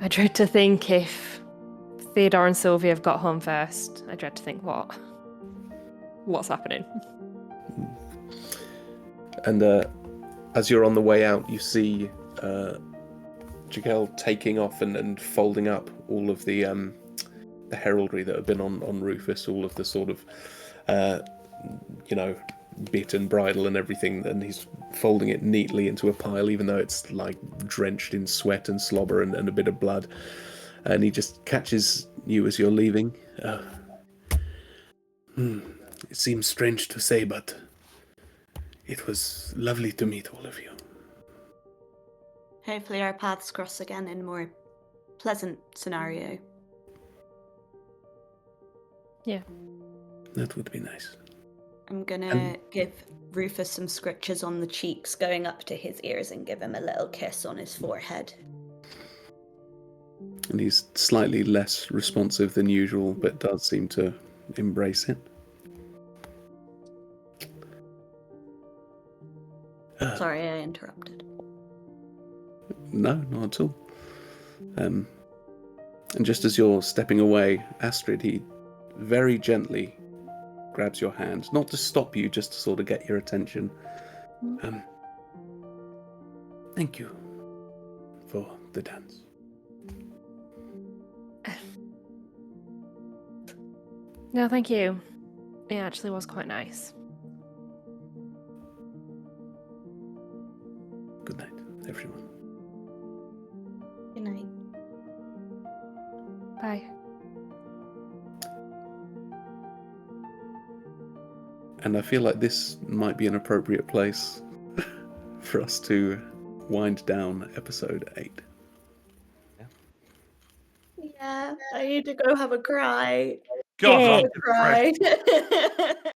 Speaker 6: I dread to think if Theodore and Sylvia have got home first. I dread to think what's happening.
Speaker 1: And as you're on the way out, you see Jaquel taking off and folding up all of the heraldry that have been on Rufus, all of the sort of bit and bridle and everything, and he's folding it neatly into a pile, even though it's like drenched in sweat and slobber and a bit of blood. And he just catches you as you're leaving. It seems strange to say, but it was lovely to meet all of you.
Speaker 4: Hopefully our paths cross again in a more pleasant scenario.
Speaker 6: Yeah.
Speaker 1: That would be nice.
Speaker 4: I'm gonna give Rufus some scritches on the cheeks, going up to his ears, and give him a little kiss on his forehead.
Speaker 1: And he's slightly less responsive than usual, but does seem to embrace it.
Speaker 4: Sorry, I interrupted.
Speaker 1: No, not at all. And just as you're stepping away, Astryd, he very gently grabs your hand, not to stop you, just to sort of get your attention. Thank you for the dance.
Speaker 6: No, thank you. It actually was quite nice.
Speaker 1: Good night, everyone.
Speaker 4: Good night.
Speaker 6: Bye.
Speaker 1: And I feel like this might be an appropriate place for us to wind down episode 8.
Speaker 4: Yeah, I need to go have a cry.
Speaker 5: God,
Speaker 4: Yeah,
Speaker 5: I'm depressed.
Speaker 4: cry.